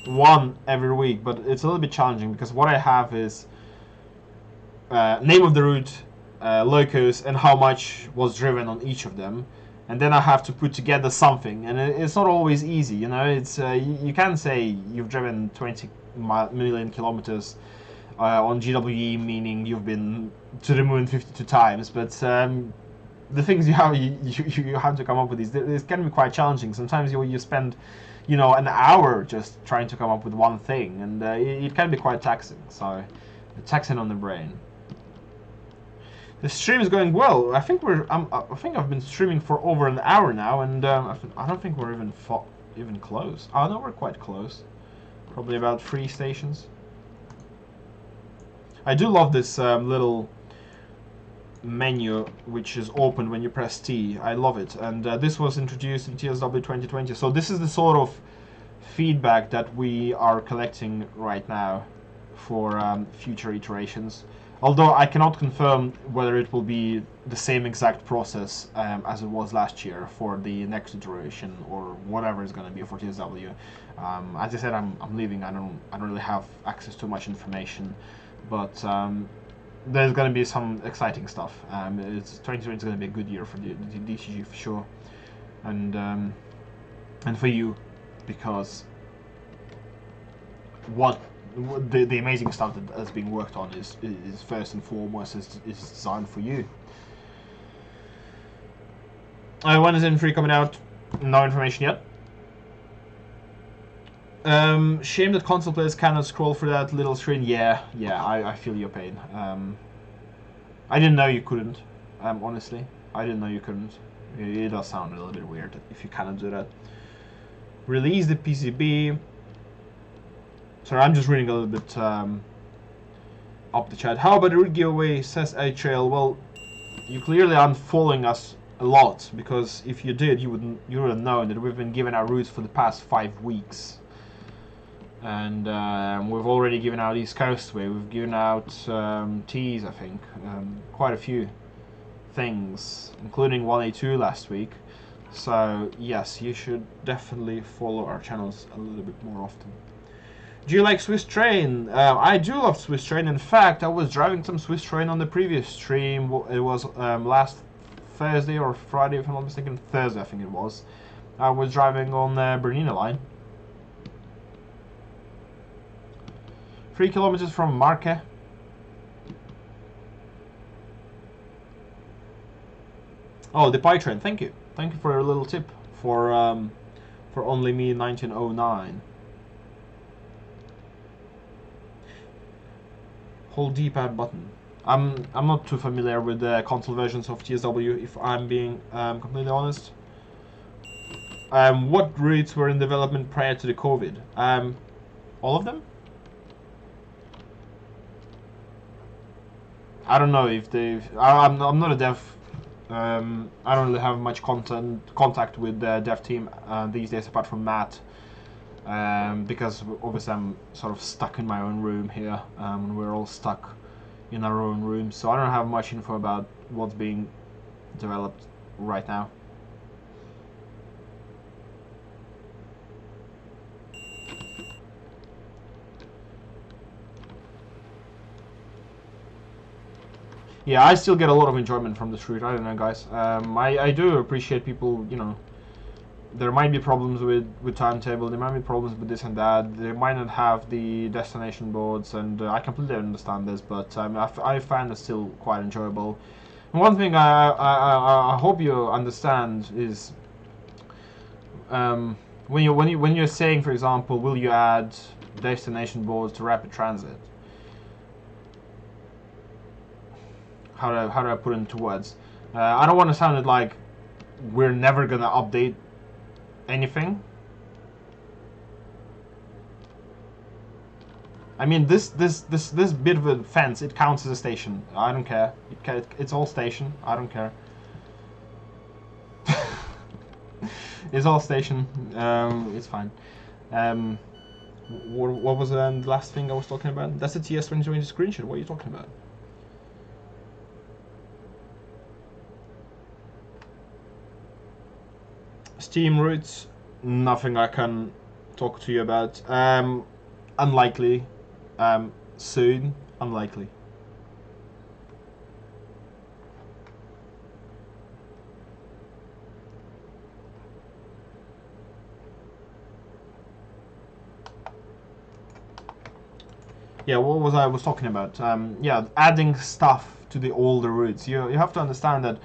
A: one every week, but it's a little bit challenging because what I have is name of the route, locus, and how much was driven on each of them, and then I have to put together something, and it's not always easy. It's you can say you've driven 20 million kilometers on GWE, meaning you've been to the moon 52 times, but the things you have to come up with these can be quite challenging. Sometimes you spend an hour just trying to come up with one thing, and it can be quite taxing. So, taxing on the brain. The stream is going well. I think I think I've been streaming for over an hour now, and I don't think we're even close. Oh no, we're quite close. Probably about 3 stations. I do love this little menu which is open when you press T. I love it, and this was introduced in TSW 2020. So this is the sort of feedback that we are collecting right now for future iterations. Although I cannot confirm whether it will be the same exact process as it was last year for the next iteration, or whatever is going to be for TSW. As I said, I'm leaving. I don't really have access to much information, but there's going to be some exciting stuff. 2020 is going to be a good year for the DCG for sure, and for you, because the amazing stuff that is being worked on is first and foremost is designed for you. When is in free coming out? No information yet. Shame that console players cannot scroll through that little screen. Yeah, I feel your pain. I didn't know you couldn't. Honestly, I didn't know you couldn't. It does sound a little bit weird if you cannot do that. Release the PCB. Sorry, I'm just reading a little bit up the chat. How about the root giveaway? Says A-Trail. Well, you clearly aren't following us a lot, because if you did, you would have known that we've been giving out roots for the past 5 weeks. And we've already given out East Coast Way. We've given out teas, I think. Quite a few things, including 1A2 last week. So, yes, you should definitely follow our channels a little bit more often. Do you like Swiss Train? I do love Swiss Train. In fact, I was driving some Swiss Train on the previous stream. It was last Thursday or Friday, if I'm not mistaken. Thursday, I think it was. I was driving on the Bernina line. 3 kilometers from Marke. Oh, the Pie Train. Thank you. Thank you for your little tip for only me 1909. Hold D-pad button. I'm not too familiar with the console versions of TSW, if I'm being completely honest. What routes were in development prior to the COVID? All of them? I don't know if they've. I'm not a dev. I don't really have much contact with the dev team these days, apart from Matt. Because obviously I'm sort of stuck in my own room here. We're all stuck in our own rooms, so I don't have much info about what's being developed right now. Yeah, I still get a lot of enjoyment from this route. I don't know, guys. I do appreciate people, you know. There might be problems with timetable, there might be problems with this and that, they might not have the destination boards, and I completely understand this, but I find it still quite enjoyable. And one thing I hope you understand is when you're saying, for example, will you add destination boards to rapid transit? How do I put it into words? I don't want to sound like we're never gonna update anything. I mean, this bit of a fence, it counts as a station. I don't care. It's all station. I don't care. It's all station. It's fine. What was the last thing I was talking about? That's the TS2020 screenshot. What are you talking about? Steam routes, nothing I can talk to you about. Unlikely. Soon, unlikely. Yeah, what was I talking about? Yeah, adding stuff to the older routes. You have to understand that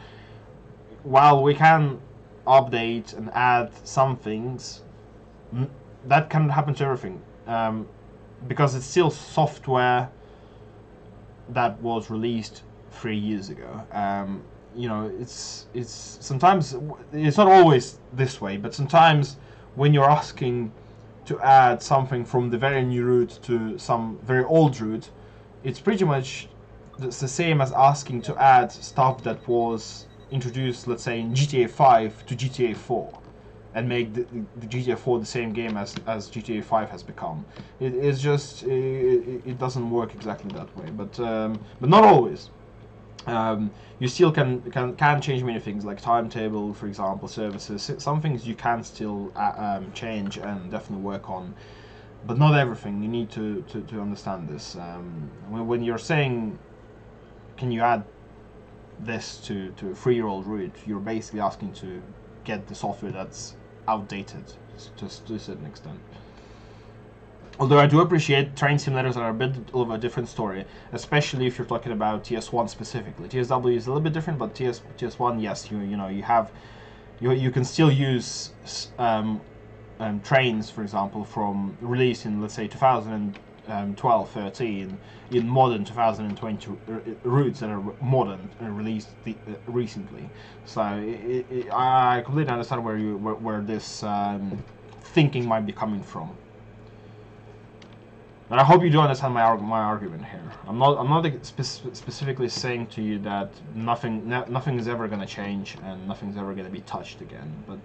A: while we can update and add some things, that can happen to everything, because it's still software that was released 3 years ago. You know, it's sometimes it's not always this way, but sometimes when you're asking to add something from the very new route to some very old route, it's pretty much the same as asking to add stuff that was introduced, let's say, in GTA 5 to GTA 4, and make the GTA 4 the same game as GTA 5 has become. It's just it doesn't work exactly that way, but not always. You still can change many things, like timetable, for example, services. Some things you can still change and definitely work on, but not everything. You need to understand this. When you're saying, can you add this to a 3-year-old route, you're basically asking to get the software that's outdated to a certain extent. Although I do appreciate train simulators are a bit of a different story, especially if you're talking about TS1 specifically. TSW is a little bit different, but TS1, yes, you know, you have you can still use trains, for example, from released in, let's say, 2012, 13, in modern 2020 routes that are modern and released recently. So I completely understand where this thinking might be coming from. And I hope you do understand my argument here. I'm not specifically saying to you that nothing is ever going to change and nothing's ever going to be touched again. But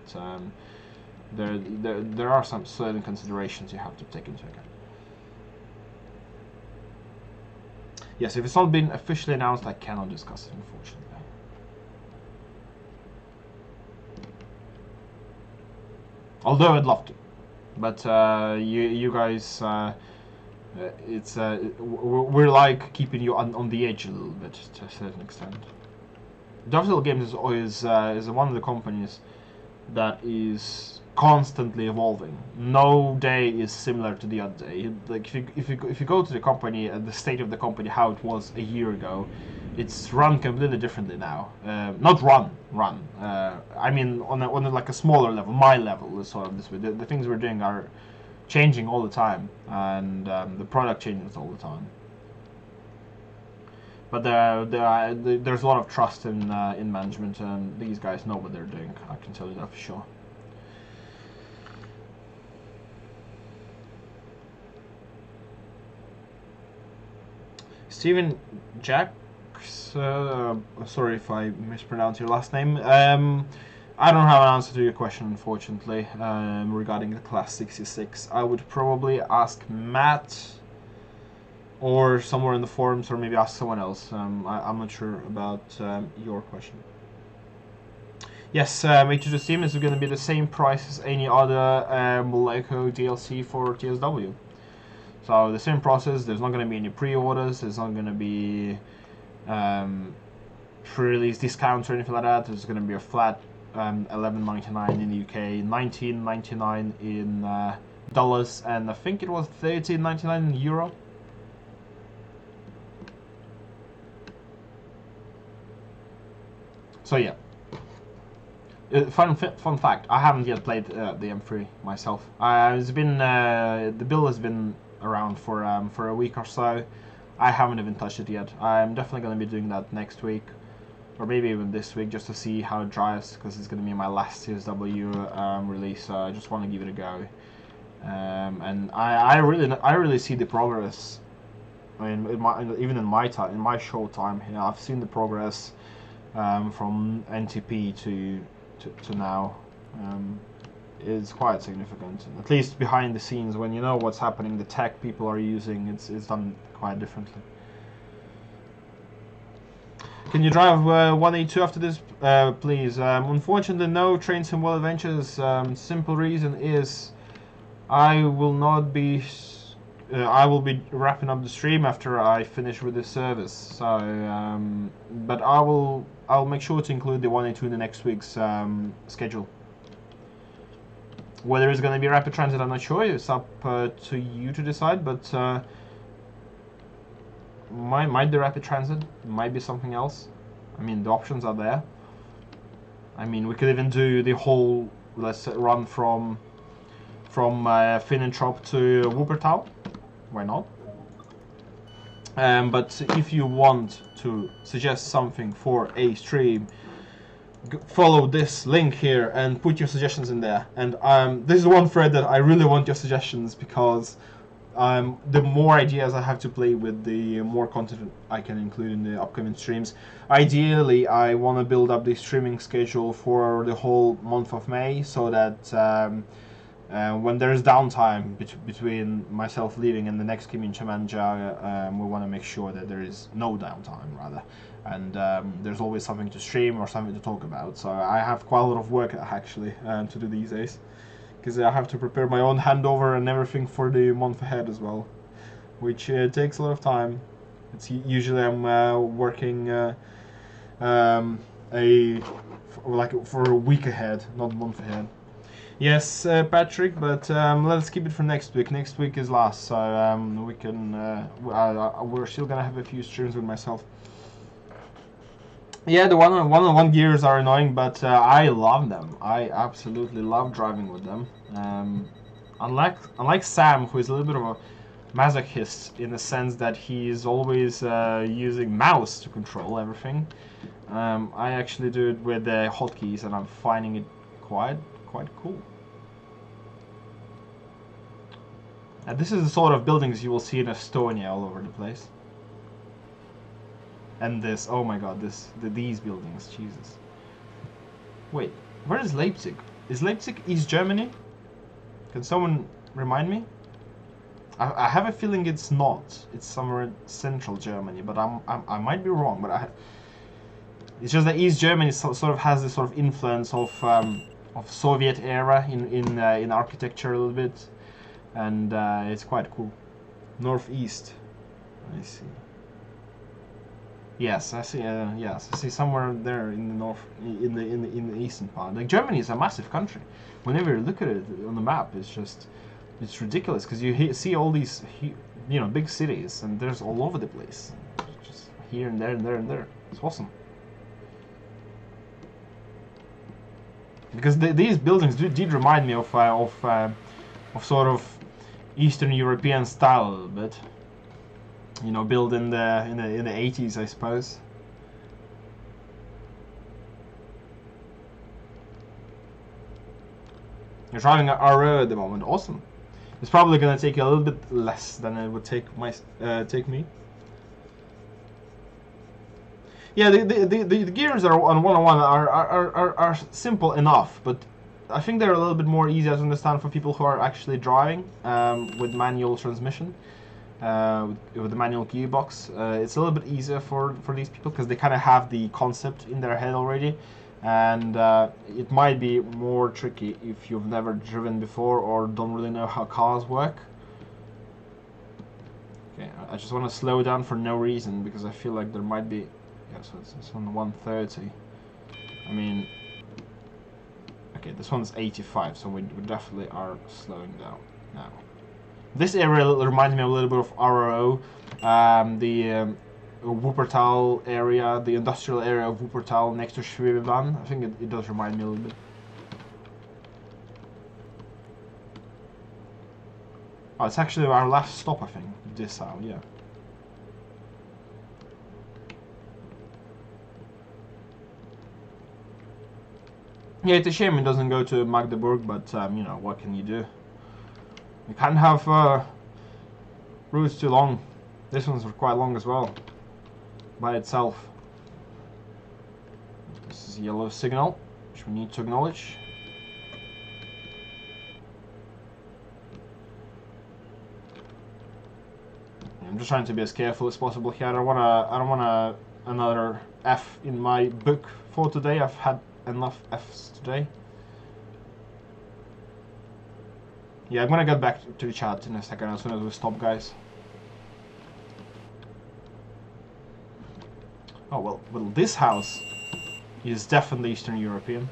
A: there are some certain considerations you have to take into account. Yes, if it's not been officially announced, I cannot discuss it, unfortunately. Although I'd love to, but you guys. We're like keeping you on the edge a little bit to a certain extent. Dovetail Games is one of the companies that is constantly evolving. No day is similar to the other day. Like if you go to the company, the state of the company, how it was a year ago, it's run completely differently now. Not run. I mean on like a smaller level, my level is sort of this way. The things we're doing are changing all the time, and the product changes all the time. But there's a lot of trust in management, and these guys know what they're doing. I can tell you that for sure. Steven Jacks, sorry if I mispronounce your last name. I don't have an answer to your question, unfortunately, regarding the Class 66. I would probably ask Matt or somewhere in the forums, or maybe ask someone else. I'm not sure about your question. Yes, H2 to Steam is going to be the same price as any other Moleko DLC for TSW. So the same process. There's not going to be any pre-orders. There's not going to be pre-release discounts or anything like that. There's going to be a flat $11.99 in the UK, $19.99 in dollars, and I think it was $13.99 in euro. So yeah. Fun fact: I haven't yet played the M3 myself. It's been the build has been around for a week or so. I haven't even touched it yet. I'm definitely going to be doing that next week, or maybe even this week, just to see how it drives, because it's going to be my last CSW release. So I just want to give it a go, and I really see the progress. I mean, even in my short time, you know, I've seen the progress from NTP to now. Is quite significant. At least behind the scenes, when you know what's happening, the tech people are using, it's done quite differently. Can you drive 182 after this, please? Unfortunately, no. Train Sim World Adventures. Simple reason is I will not be. I will be wrapping up the stream after I finish with this service. So, but I'll make sure to include the 182 in the next week's schedule. Whether it's going to be rapid transit, I'm not sure. It's up to you to decide. But might be rapid transit, might be something else. I mean, the options are there. I mean, we could even do the whole, let's say, run from Finnentrop to Wuppertal. Why not? But if you want to suggest something for a stream, follow this link here and put your suggestions in there. And this is one thread that I really want your suggestions, because the more ideas I have to play with, the more content I can include in the upcoming streams. Ideally, I want to build up the streaming schedule for the whole month of May, so that when there's downtime between myself leaving and the next community manager, we want to make sure that there is no downtime, rather. And there's always something to stream or something to talk about. So I have quite a lot of work, actually, to do these days, because I have to prepare my own handover and everything for the month ahead as well, which takes a lot of time. It's usually I'm working for a week ahead, not a month ahead. Yes, Patrick, but let's keep it for next week. Next week is last, so we can. We're still gonna have a few streams with myself. Yeah, the one-on-one gears are annoying, but I love them. I absolutely love driving with them. Unlike Sam, who is a little bit of a masochist in the sense that he's always using mouse to control everything. I actually do it with the hotkeys, and I'm finding it quite cool. This is the sort of buildings you will see in Estonia all over the place. And this, oh my god, these buildings, Jesus. Wait, where is Leipzig? Is Leipzig East Germany? Can someone remind me? I have a feeling it's not. It's somewhere in central Germany, but I might be wrong. But it's just that East Germany sort of has this sort of influence of Soviet era in architecture a little bit, and it's quite cool. Northeast, I see. Yes, I see. Yes, I see somewhere there in the north, in the eastern part. Like Germany is a massive country. Whenever you look at it on the map, it's ridiculous because you see all these big cities, and there's all over the place, just here and there and there and there. It's awesome. Because these buildings did remind me of sort of Eastern European style a little bit. You know, built in the 80s, I suppose. You're driving an RO at the moment. Awesome. It's probably gonna take you a little bit less than it would take me. Yeah, the gears are on 101 are simple enough, but I think they're a little bit more easier to understand for people who are actually driving with manual transmission. With the manual gearbox, it's a little bit easier for these people because they kind of have the concept in their head already, and it might be more tricky if you've never driven before or don't really know how cars work. Okay, I just want to slow down for no reason because I feel like there might be. Yeah, so it's on 130. I mean, okay, this one's 85, so we definitely are slowing down now. This area reminds me a little bit of RRO, the Wuppertal area, the industrial area of Wuppertal next to Schwebebahn. I think it does remind me a little bit. Oh, it's actually our last stop, I think. Dessau, yeah. Yeah, it's a shame it doesn't go to Magdeburg, but you know, what can you do? You can't have routes too long. This one's quite long as well, by itself. This is a yellow signal, which we need to acknowledge. I'm just trying to be as careful as possible here. I don't wanna another F in my book for today. I've had enough Fs today. Yeah, I'm gonna get back to the chat in a second as soon as we stop, guys. Oh, well, this house is definitely Eastern European.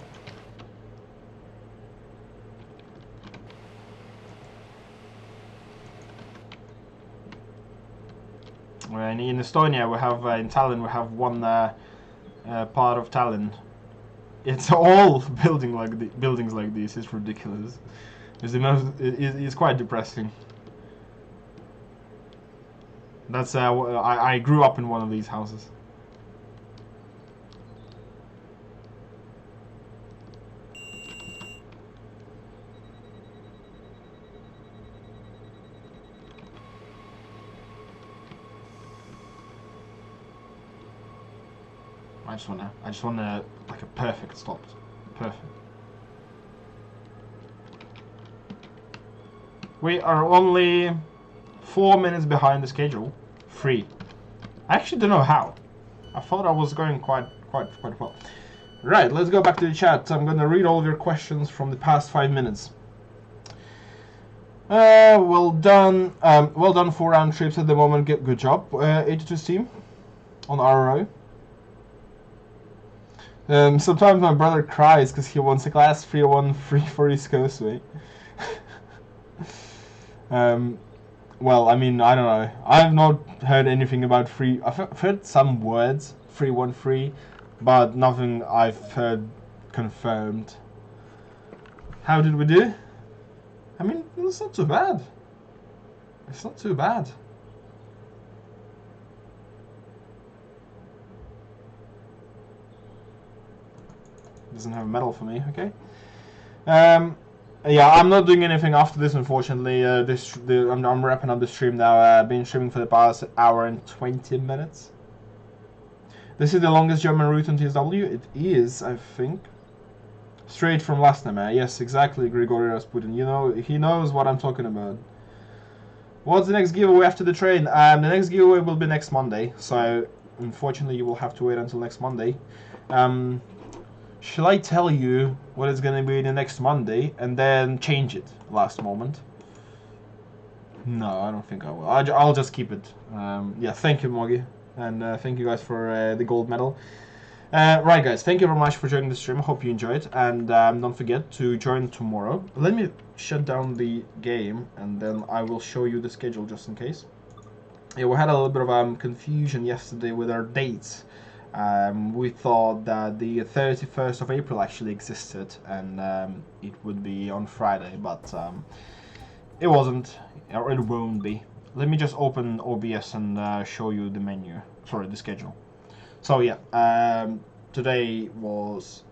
A: And in Estonia, we have, in Tallinn, we have one part of Tallinn. It's all buildings like this. It's ridiculous. It's quite depressing. That's I grew up in one of these houses. I just wanna like a perfect stop. Perfect. We are only 4 minutes behind the schedule. 3. I actually don't know how. I thought I was going quite well. Right, let's go back to the chat. I'm gonna read all of your questions from the past 5 minutes. Well done. Well done. 4 round trips at the moment. Good job. 82 team on RRO. Sometimes my brother cries because he wants a class 301 free for East Coast, mate. Well, I mean, I don't know. I've not heard anything about free. I've heard some words, 313, but nothing I've heard confirmed. How did we do? I mean, it's not too bad. It's not too bad. Doesn't have a medal for me, okay. Yeah, I'm not doing anything after this, unfortunately. I'm wrapping up the stream now. I've been streaming for the past hour and 20 minutes. This is the longest German route on TSW. It is, I think. Straight from last time, yes, exactly, Grigory Rasputin. You know, he knows what I'm talking about. What's the next giveaway after the train? The next giveaway will be next Monday, so unfortunately you will have to wait until next Monday. Shall I tell you what it's gonna be the next Monday and then change it last moment? No, I don't think I will. I'll just keep it. Yeah, thank you, Moggy, and thank you guys for the gold medal. Right, guys, thank you very much for joining the stream. Hope you enjoyed, and don't forget to join tomorrow. Let me shut down the game, and then I will show you the schedule just in case. Yeah, we had a little bit of confusion yesterday with our dates. We thought that the 31st of April actually existed, and it would be on Friday, but it wasn't, or it won't be. Let me just open OBS and show you the menu. Sorry, the schedule. So yeah, today was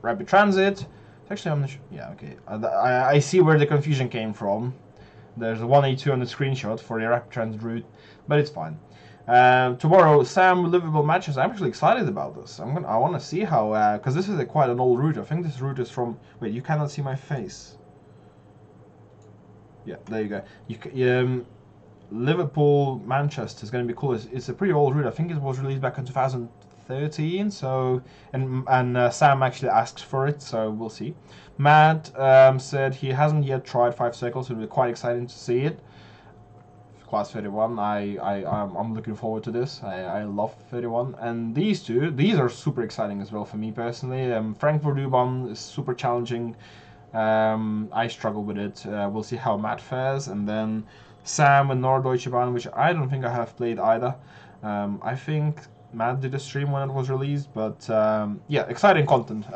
A: Rapid Transit. Actually, I'm not sure. Yeah, okay. I see where the confusion came from. There's a 182 on the screenshot for the Rapid Transit route, but it's fine. Tomorrow, Sam livable matches. I'm actually excited about this. I want to see how, because this is quite an old route. I think this route is from. Wait, you cannot see my face. Yeah, there you go. Liverpool Manchester is going to be cool. It's a pretty old route. I think it was released back in 2013. So and Sam actually asked for it, so we'll see. Matt said he hasn't yet tried 5 Circles. It'll be quite exciting to see it. Class 31. I'm looking forward to this. I love 31, and these are super exciting as well for me personally. Frankfurt-U-Bahn is super challenging. I struggle with it. We'll see how Matt fares, and then Sam and Norddeutsche Bahn, which I don't think I have played either. I think Matt did a stream when it was released, but yeah, exciting content.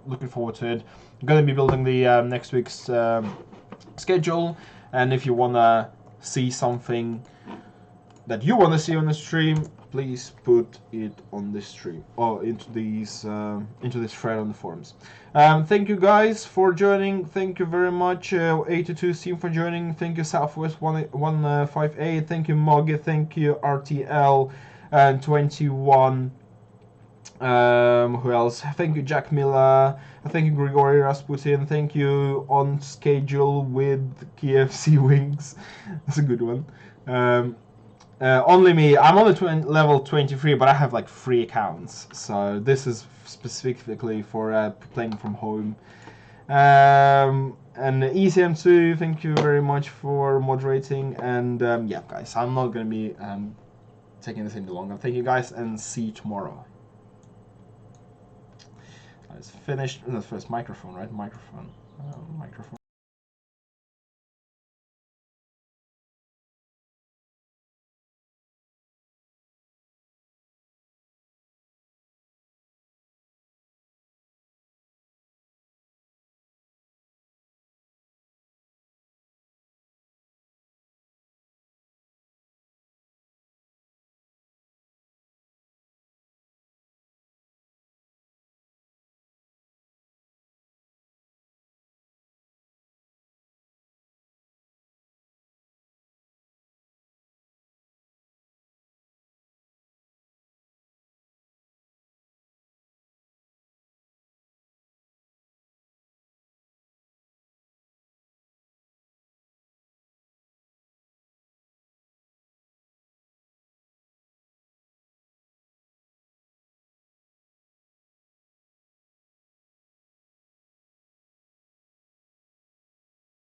A: Looking forward to it. I'm going to be building the next week's schedule, and if you want to see something that you want to see on the stream, please put it on this stream or into this thread on the forums. Thank you guys for joining. Thank you very much 82 team for joining. Thank you Southwest 158. Thank you Moggy. Thank you RTL and 21. Who else? Thank you Jack Miller. Thank you Grigory Rasputin. Thank you On Schedule with KFC Wings. That's a good one. Only me. I'm only level 23, but I have like 3 accounts. So this is specifically for playing from home. And ECM2, thank you very much for moderating. And yeah, guys, I'm not going to be taking this any longer. Thank you guys, and see you tomorrow. It's finished. That's first microphone, right? Microphone. Microphone.